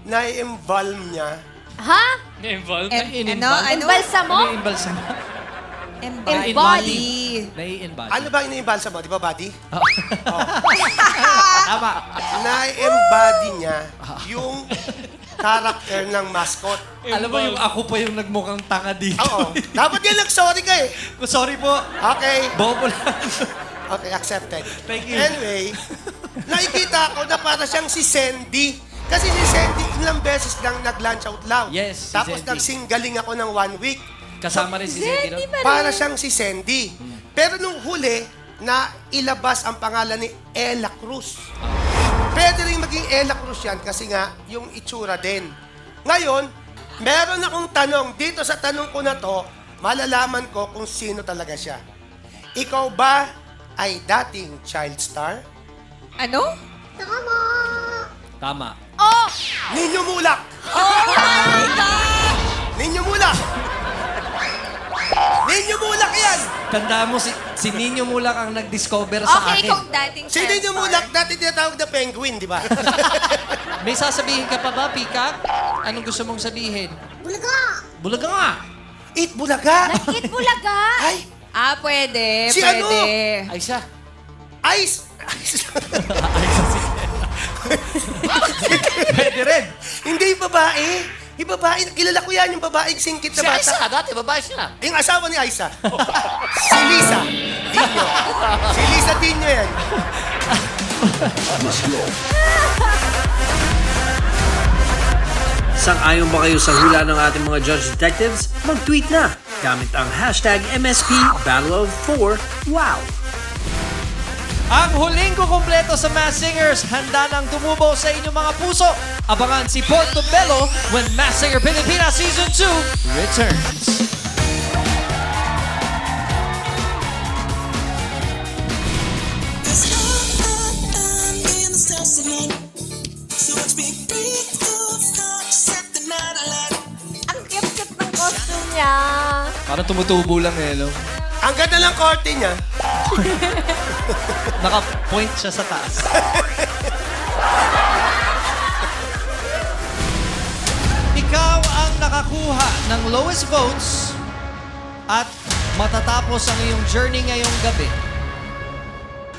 na-embalm niya. Ha? Na-involved? Imbalsa mo? Imbalsa mo? Embody. Nai-embody. Ano ba iniimbalsa mo? Di ba, buddy? Tama. Na-embody niya yung character ng mascot. Alam mo, yung ako pa yung nagmukhang tanga dito. Oo. Dapat yan nag-sorry ka eh. Sorry po. Okay. Bobo lang. Okay, accepted. Thank you. Anyway, nakikita ko na para siyang si Sandy. Kasi si Sandy, ilang beses lang nag-lunch out loud. Yes, si Tapos Sandy. nagsinggaling ako ng 1 week. Kasama rin si Zeddy. Para siyang si Sandy. Pero nung huli, na ilabas ang pangalan ni Ella Cruz. Pwede rin maging Ella Cruz yan kasi nga yung itsura din. Ngayon, meron akong tanong. Dito sa tanong ko na to, malalaman ko kung sino talaga siya. Ikaw ba ay dating child star? Ano? Tama. Oh! Ninyo Mulak! Oh my God! Ninyo Mulak! Ninyo Mulak yan! Tandaan mo, si Nino Mulak ang nag-discover sa Okay, akin. kung dating Si Ninyo Mulak, dati tinatawag na penguin, di ba? May sasabihin ka pa ba, Peacock? Anong gusto mong sabihin? Bulaga! Bulaga nga! Eat Bulaga! Nag-eat bulaga! Ay! Pwede. Si pwede. ano? Aisha. Ice! Pwede rin. Hindi yung babae. Yung babae, kilala ko yan, yung babaeng singkit na Si bata. Aisha, dati babae siya. Yung asawa ni Aisa. Si Lisa Dino. Si Lisa Dino yan. Sang-ayon ba kayo sa hula ng ating mga Judge Detectives? Mag-tweet na gamit ang hashtag MSP Battle of 4 Wow! Ang huling kukumpleto sa Masked Singers, handa nang tumubo sa inyong mga puso. Abangan si Portobello when Masked Singer Pilipinas Season 2 returns. Ang cute-cute ng costume niya. Parang tumutubo lang no? Ang ganda ng korte niya. Naka-point siya sa taas. Ikaw ang nakakuha ng lowest votes at matatapos ang iyong journey ngayong gabi.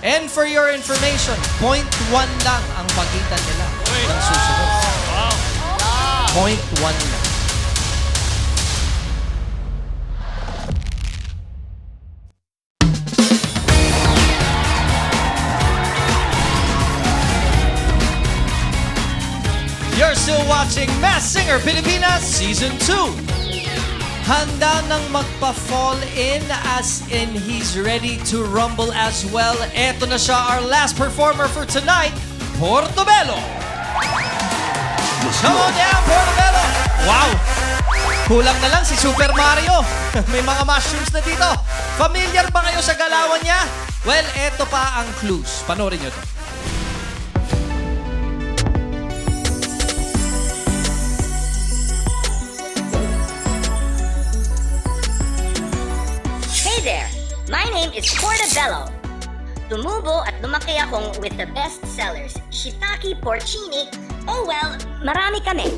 And for your information, 0.1 lang ang pagitan nila ng susunod. Wow. 0.1 lang. You're still watching Masked Singer Pilipinas Season 2. Handa nang magpa-fall in as in he's ready to rumble as well. Eto na siya, our last performer for tonight, Portobello. Come on down, Portobello. Wow! Kulang na lang si Super Mario. May mga mushrooms na dito. Familiar ba kayo sa galawan niya? Well, eto pa ang clues. Panoorin niyo to. Hey there! My name is Portobello. Tumubo at lumaki akong with the best sellers, shiitake, porcini. Oh well, marami kami.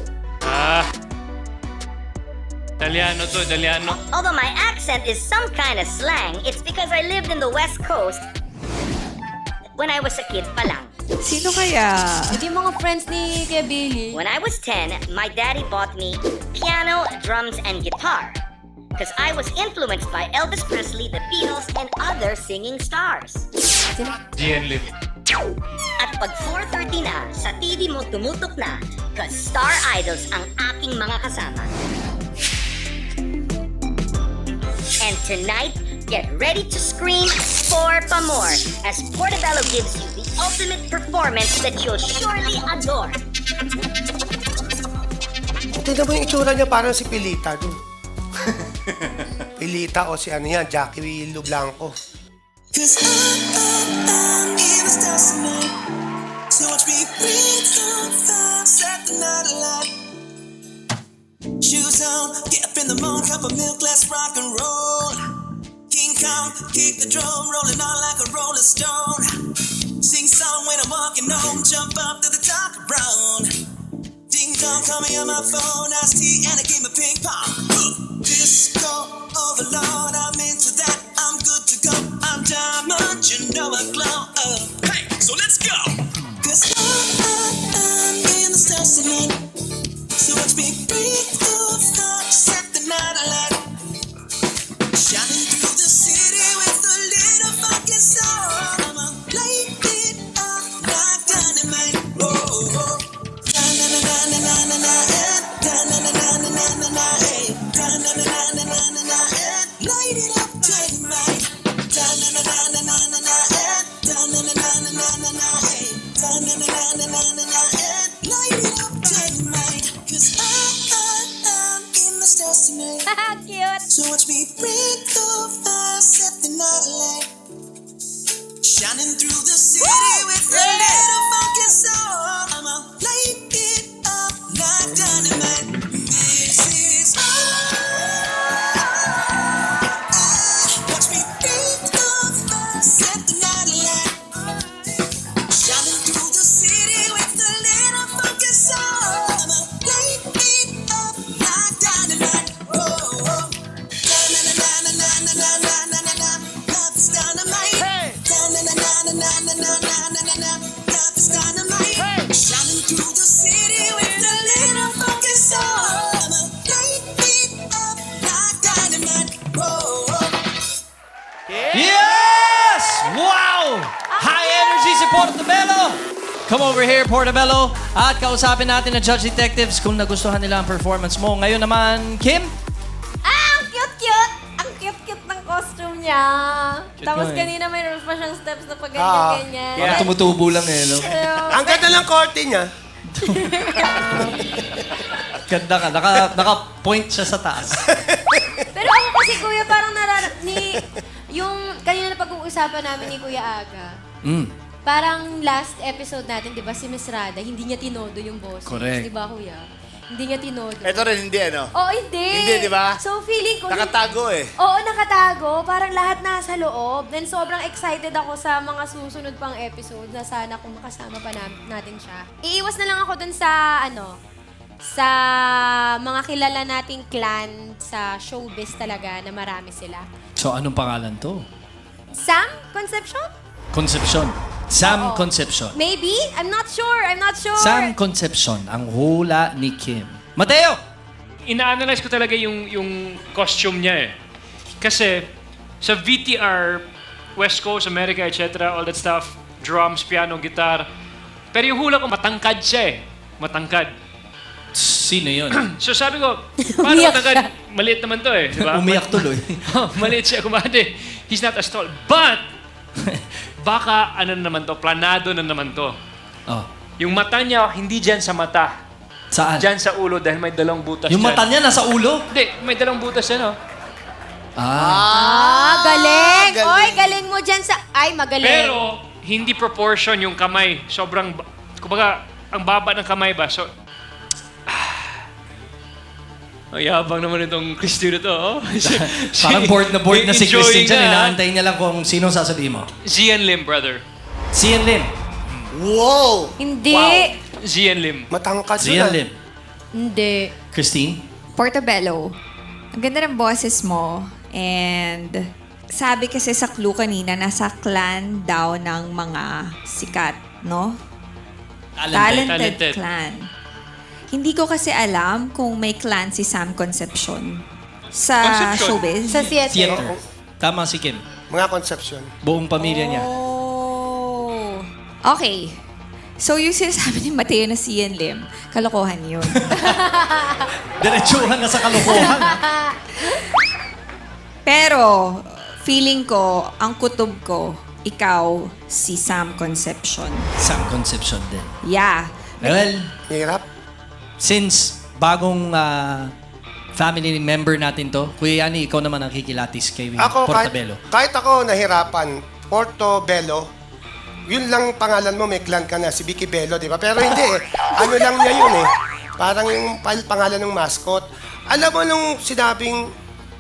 Italiano to, Italiano. Although my accent is some kind of slang, it's because I lived in the West Coast when I was a kid pa lang. Sino kaya? Hindi yung mga friends ni Kuya Billy. When I was 10, my daddy bought me piano, drums, and guitar. Because I was influenced by Elvis Presley, the Beatles, and other singing stars. GN Lim. At pag 4:30 na, sa TV mo tumutok na, cause star idols ang aking mga kasama. And tonight, get ready to scream for pa more as Portobello gives you the ultimate performance that you'll surely adore. Tignan mo yung itsura niya, parang si Pilita dun. Pilita o si ano yan, Jackie Willo Blanco. Cause I'm in the stars tonight. So watch me bring some fire, set the night alight. Shoes on, get up in the morning, cup of milk, let's rock and roll. King Kong, kick the drum, rolling on like a rolling stone. Sing song when I'm walking home, jump up to the top of brown. Ding dong, call me on my phone, iced tea and a game of ping pong. Disco overload, I'm into that, I'm good to go. I'm diamond, you know I glow. Hey, so let's go. Cause I'm in the stars tonight. So watch me bring the fire, set the night alight. Shining through the city with a little fucking soul. I'ma light it up like dynamite. Oh, oh. Da-na-na-na-na-na-na, eh. Da-na-na-na-na-na-na, eh. Da-na-na-na-na-na-na, eh. Light it up, dynamite. Da-na-na-na-na-na-na, eh. Da-na-na-na-na-na-na, eh. Da-na-na-na-na-na, eh. 'Cause I am in the stars tonight. Cute! So watch me break the fire, set the night alight. Shining through the city with a little funky soul. I'ma light it up like dynamite. This is watch me break the fire, set the night alight. Shining through the city with a little funky soul. I'ma light it up like dynamite. Oh, oh. Na-na-na-na-na-na-na-na-na-na-na. Love is dynamite. Na-na-na-na-na-na-na-na-na-na-na. Love is dynamite. Shining through the city with a little funky soul. I'ma light it up like dynamite. Oh, oh. Yes! Wow! High energy si Portobello! Come over here, Portobello. At kausapin natin na Judge Detectives kung nagustuhan nila ang performance mo. Ngayon naman, Kim? Ang cute-cute! Ang cute-cute ng costume niya. Tapos nga eh. kanina mayroon pa siyang steps na pag Ah. ganyan-ganyan. Parang tumutubo lang eh, no? Ang ganda ng korte niya. Ganda ka. Naka-point siya sa taas. Pero ako kasi, kuya, parang yung kanina na pag-uusapan namin ni Kuya Aga, parang last episode natin, di ba, si Miss Rada, hindi niya tinodo yung boss. Correct. Di ba, kuya? Hindi niya tinodo. Ito rin, hindi ano? Oo, hindi. Hindi, di ba? So, feeling ko... Nakatago eh. Oo, nakatago. Parang lahat nasa loob. Then, sobrang excited ako sa mga susunod pang episode na sana kung makasama pa natin siya. Iiwas na lang ako dun sa, sa mga kilala nating clan sa showbiz talaga na marami sila. So, anong pangalan to? Sam Concepcion? Concepcion. Sam Oo. Concepcion. Maybe? I'm not sure. Sam Concepcion, ang hula ni Kim. Mateo! Ina-analyze ko talaga yung costume niya eh. Kasi sa VTR, West Coast, America, etc., all that stuff, drums, piano, guitar. Pero yung hula ko, matangkad siya eh. Matangkad. Sino yun? So sabi ko, paano matangkad? Maliit naman to eh. Diba? Umiyak tuloy. Maliit siya. Kumande, he's not as tall. But, baka ano na naman to, planado na naman to. Oh. Yung mata niya, hindi dyan sa mata. Saan? Dyan sa ulo dahil may dalawang butas Yung dyan. mata niya nasa ulo? Hindi, may dalawang butas yan, oh. Galing! Oy, galing mo dyan sa... Ay, magaling. Pero, hindi proportion yung kamay. Sobrang, kumbaga, ang baba ng kamay ba? So, ang yabang naman itong Christine to, oh. Parang bored na si Enjoying Christine dyan. na. Inaantay niya lang kung sino sasabihin mo. Zian Lim, brother. Sian Lim. Wow! Hindi. Zian Lim. Matangkad Sian yun. Lim. Hindi. Christine? Portobello, ang ganda ng boses mo. And sabi kasi sa clue kanina, nasa clan daw ng mga sikat, no? Talented clan. Hindi ko kasi alam kung may clan si Sam Concepcion sa Concepcion? showbiz. Sa theater. Theater. Tama si Kim. Mga Concepcion. Buong pamilya niya. Oh. Okay. So yung sinasabi ni Mateo na si Ian Lim, kalokohan yun. Diretsuhan na sa kalokohan. Pero, feeling ko, ang kutob ko, ikaw, si Sam Concepcion. Sam Concepcion din. Yeah. Well, Hirap. since bagong family member natin to, Kuya Yani, ikaw naman ang kikilatis kay Ako, Portobello. kahit ako nahirapan, Portobello, yun lang pangalan mo, may clan ka na, si Vicky Bello, di ba? Pero hindi eh. Ano lang niya yun eh. Parang yung pangalan ng mascot. Alam mo nung sinabing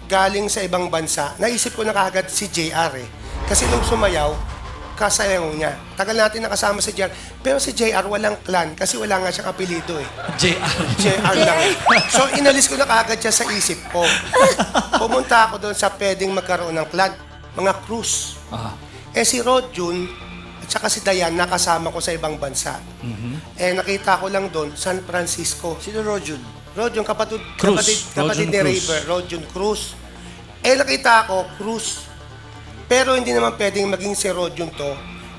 galing sa ibang bansa, naisip ko na kagad si JR eh. Kasi nung sumayaw, kasayaw niya. Tagal natin nakasama si JR. Pero si JR walang clan kasi wala nga siyang apelido eh. JR lang. So inalis ko na kagad siya sa isip ko. Pumunta ako doon sa pwedeng magkaroon ng clan. Mga Cruz. Eh si Rod Jun at saka si Dayan nakasama ko sa ibang bansa. Eh nakita ko lang doon, San Francisco. Sino Rojun? Rod yung kapatid Rojun ni Cruz. Raver, Rojun Cruz. Eh nakita ko, Cruz. Pero hindi naman pwedeng maging si Rojun to.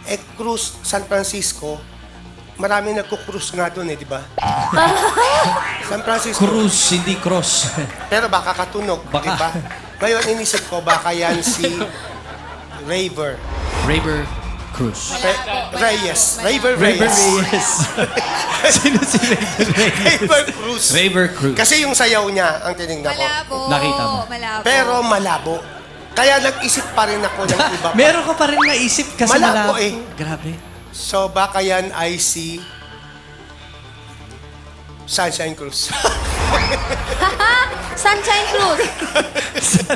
Eh Cruz, San Francisco, marami nagko-cruise nga doon eh, di ba? San Francisco. Cruz, hindi cross. Pero baka katunog, Baka. di ba? Ngayon inisip ko, baka yan si Raver. Raver Cruz? Reyes. Raver Reyes. Sino si Raver Reyes? Raver Cruz. Raver Cruz. Kasi yung sayaw niya ang tinignan ko. Malabo. Nakita mo. Malabo. Pero malabo. Kaya nag-isip pa rin ako ng iba pa. Meron ka pa rin naisip kasi Malabo malabo. eh. Grabe. So baka yan ay si Sunshine Cruz. Sunshine Cruz.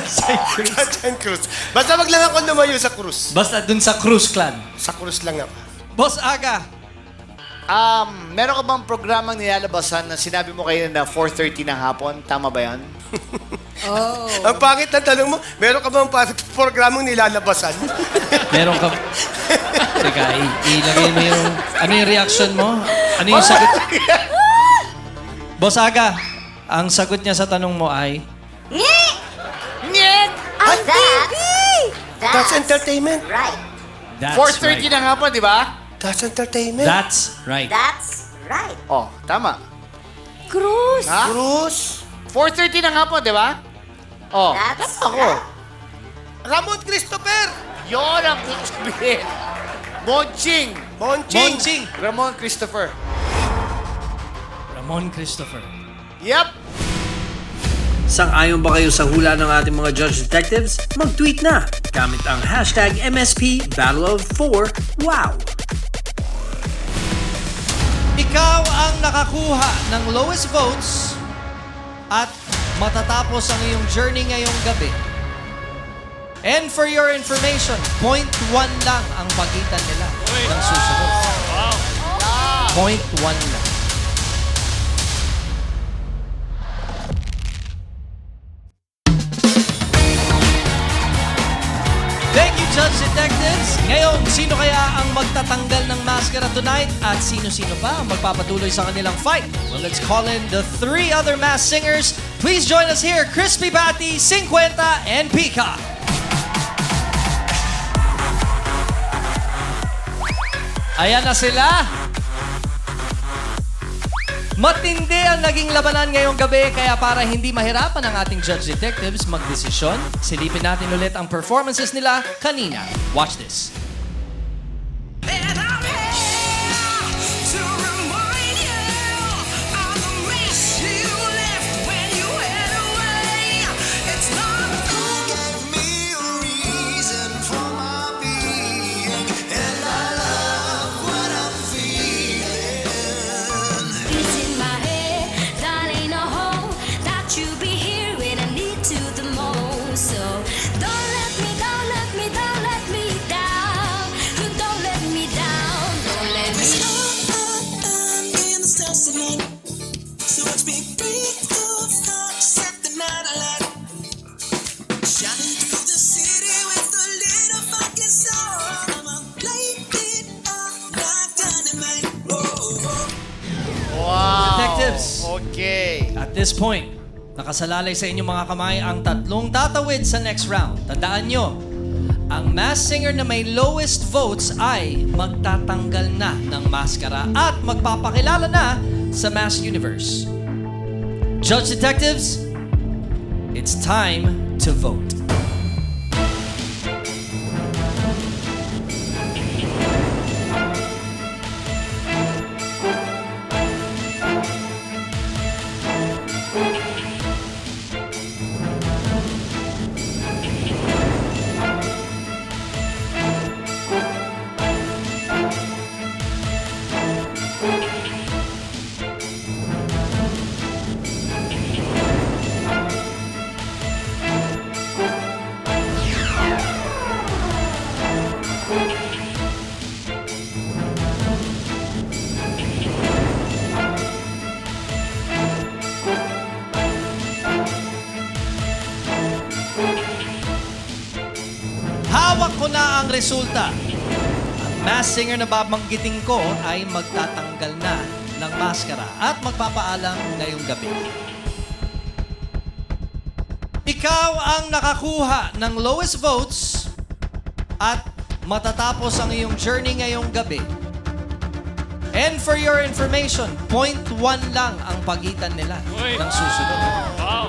Sunshine Cruz. Basta wag lang ako lumayo sa Cruz. Basta dun sa Cruz Clan. Sa Cruz lang ako. Boss Aga, Meron ka bang programang nilalabasan na sinabi mo kayo na 4:30 ng hapon? Tama ba yan? Ang pangit na tanong mo, meron ka bang programang nilalabasan? meron ka... Teka, ilagay mo yung... Ano yung reaction mo? Ano yung sagot? Boss Aga, ang sagot niya sa tanong mo ay... That's entertainment. Right. That's 4:30 ng hapon, di ba? That's entertainment. That's right. That's right. Oh, tama. Cruz. Ha? Cruz. 4:30 ng hapon, di ba? Oh, That's tama ako. Ramon Christopher. Yun ang sabihin. Monching. Monching. Ramon Christopher. Ramon Christopher. Yep. Sang-ayon ba kayo sa hula ng ating mga Judge Detectives? Mag-tweet na gamit ang hashtag MSP Battle of 4 Wow! Ikaw ang nakakuha ng lowest votes at matatapos ang iyong journey ngayong gabi. And for your information, 0.1 lang ang pagitan nila ng susunod. Wow. 0.1 lang. Thank you, Judge Detectives! Ngayon, sino kaya ang magtatanggal ng maskara tonight at sino-sino pa ang magpapatuloy sa kanilang fight? Well, let's call in the 3 other masked singers. Please join us here, Crispy Patty, 50, and Pika. Ayan na sila. Matindi ang naging labanan ngayong gabi, kaya para hindi mahirapan ang ating Judge Detectives magdesisyon, silipin natin ulit ang performances nila kanina. Watch this. And I'm here to remind you of the mess you left when you went away. It's not who gave me a reason for my being, and I love what I'm feeling. It's in my head, darling, I hope that you'll be here when I need to the most. So don't let me down. Don't let me down. Don't let me down. In the stars tonight, so watch me break the star, set the night alight. Shining through the city with a little fucking star. I'ma light it up like dynamite. Wow. Detectives. Okay. At this point, nakasalalay sa inyong mga kamay ang 3 tatawid sa next round. Tandaan nyo, ang masked singer na may lowest votes ay magtatanggal na ng maskara at magpapakilala na sa Masked Universe. Judge Detectives, it's time to vote. Hawak ko na ang resulta. Ang masked singer na babanggitin ko ay magtatanggal na ng maskara at magpapaalam ngayong gabi. Ikaw ang nakakuha ng lowest votes at matatapos ang iyong journey ngayong gabi. And for your information, 0.1 lang ang pagitan nila Uy. ng susunod. Wow.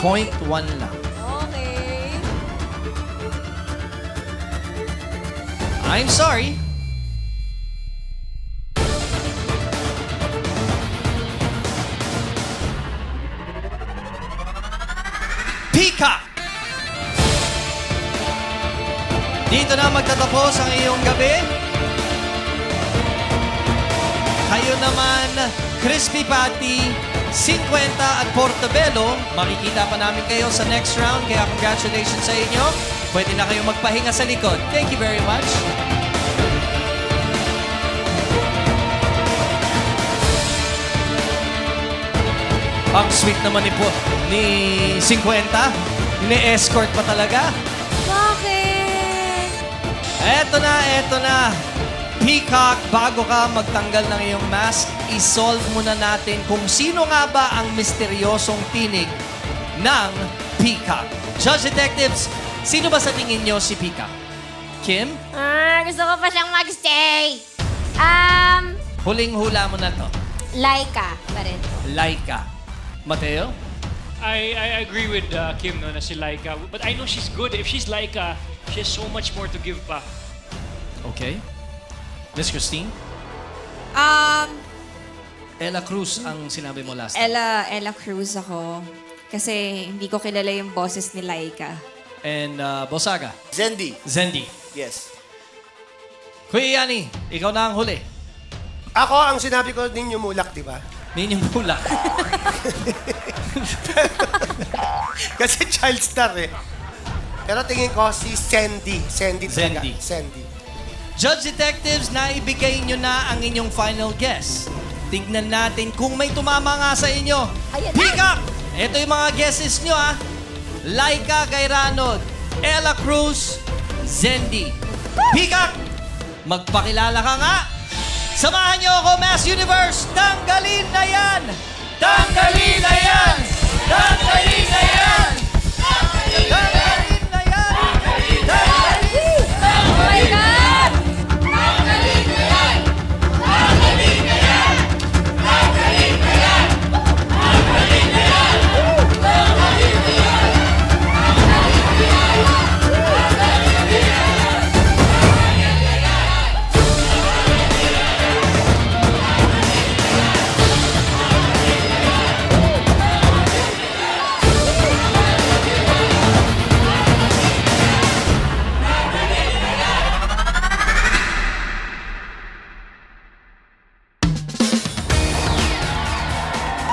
0.1 lang. Okay. I'm sorry. Peacock! Dito na magtatapos ang iyong gabi. Kayo naman, Crispy Patty, 50 at Portobello. Makikita pa namin kayo sa next round, kaya congratulations sa inyo. Pwede na kayo magpahinga sa likod. Thank you very much. Ang sweet naman ni 50. Ni-escort pa talaga. Bakit? Eto na. Peacock, bago ka magtanggal ng iyong mask, isolve muna natin kung sino nga ba ang misteryosong tinig ng Peacock. Judge Detectives, sino ba sa tingin nyo si Peacock? Kim? Gusto ko pa siyang magstay. Huling hula mo na to. Laika pa rin. Laika. Mateo? I agree with Kim no, na si Laika. But I know she's good. If she's Laika, she has so much more to give pa. Okay. Miss Christine? Ella Cruz ang sinabi mo last time. Ella Cruz ako. Kasi hindi ko kilala yung boses ni Laika. And Bosaga? Zendi. Zendi. Yes. Kuya Yani, ikaw na ang huli. Ako, ang sinabi ko, Ninyo Mulak, di ba? Ninyong Bulak. Kasi child star eh. Pero tingin ko si Sandy. Sandy talaga. Sandy. Sandy. Judge Detectives, naibigay nyo na ang inyong final guess. Tignan natin kung may tumama nga sa inyo. Peacock! Ito yung mga guesses nyo ha. Laika Gayranod, Ella Cruz, Zendi. Peacock! Magpakilala ka nga. Samahan nyo ako, Mass Universe. Tanggalin na yan! Tanggalin na yan! Tanggalin na yan! Tanggalin na yan! Tanggalin! Oh my God! Tanggalin na yan! Tanggalin na yan! Tanggalin na yan! Tanggalin na yan! Tanggalin na yan!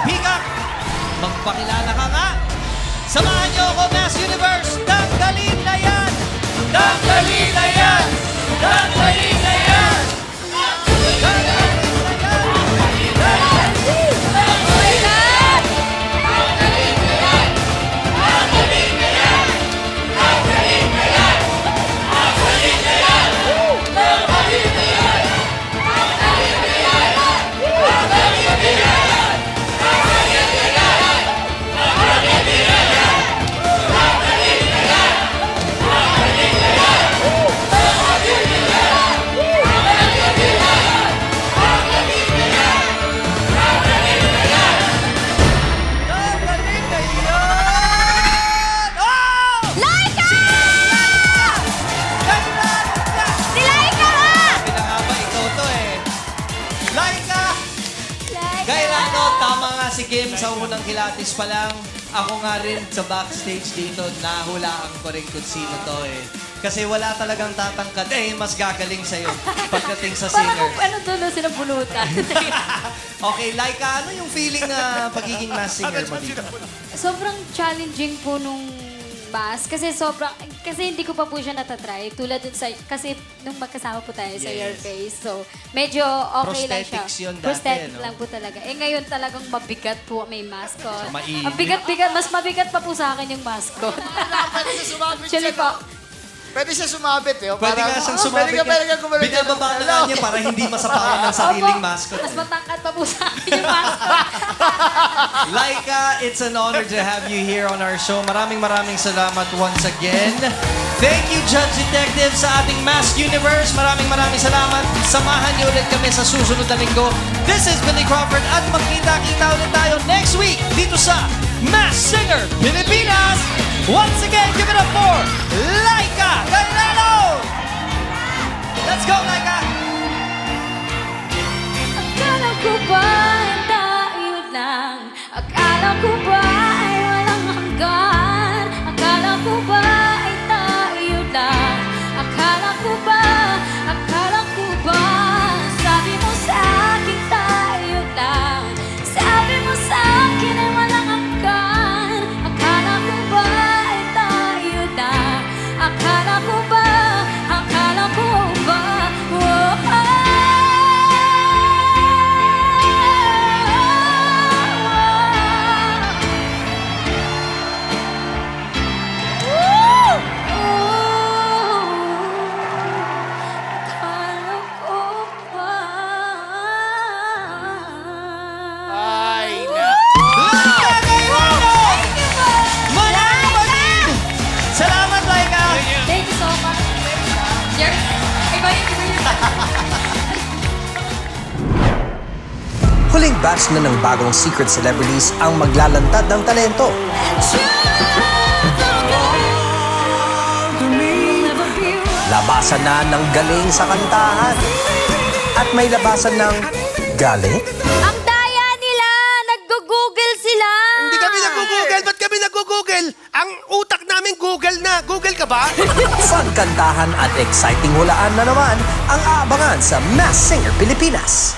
Peacock! Magpakilala ka nga! Samahan niyo ako, Mass Universe! Tanggalin na yan! Tanggalin na yan! Tanggalin na yan! Tanggalin na yan! Tanggalin na yan! Oh! Laika! Kailangan na! Si Laika nga! Sabi na nga ba, ikaw to eh. Laika! Gairano, tama nga si Kim sa unang kilatis pa lang. Ako nga rin sa backstage dito, nahulaan ko rin kung sino to eh. Kasi wala talagang tatangkad eh, mas gagaling sa'yo pagdating sa Parang singer. kung ano doon sinabulutan. Okay, Laika, ano yung feeling na pagiging mass singer mo dito? Sobrang challenging po nung mask kasi hindi ko pa po siya natatry tulad dun sa kasi nung magkasama po tayo sa Your Face, so medyo okay lang siya. Prosthetics yun dati, Prosthetic no? lang po talaga. Ngayon talagang mabigat po may mask ko. So, mainit. Ang bigat-bigat, mas mabigat pa po sa akin yung mask ko. Pwede siya sumabit Actually po, Pwede siya sumabit eh. Pwede nga siyang sumabit. Pwede ka gumaling. Binababa na lang niya para hindi masapakan ng sariling mascot. mas matangkad pa po sa akin yung mask ko. Laika, it's an honor to have you here on our show. Maraming salamat once again. Thank you, Judge Detective, sa ating Mass Universe. Maraming salamat. Samahan niyo ulit kami sa susunod na linggo. This is Billy Crawford at magkita-kita ulit tayo next week dito sa Mass Singer Pilipinas. Once again, give it up for Laika Gaylano! Let's go, Laika! Akala ko ba ay tayo lang? Akala ko ba ay walang hanggan? Akala ko ba ay tayo lang? Akala ko ba? Sabi mo sa akin tayo lang. Sabi mo sa akin ay walang hanggan. Akala ko ba ay tayo lang? Akala ko ba? Ay, Mga kapatid! Salamat, Laika! Thank you so much. Iba yun. Huling batch na ng bagong secret celebrities ang maglalantad ng talento. Labasan na ng galing sa kantahan. At may labasan ng galit. Ang daya nila! Nag-google sila! Hindi kami nag-google. Ba't kami nag-google? Ang utak namin Google na. Google ka ba? Fun kantahan at exciting hulaan na naman ang aabangan sa Masked Singer Pilipinas.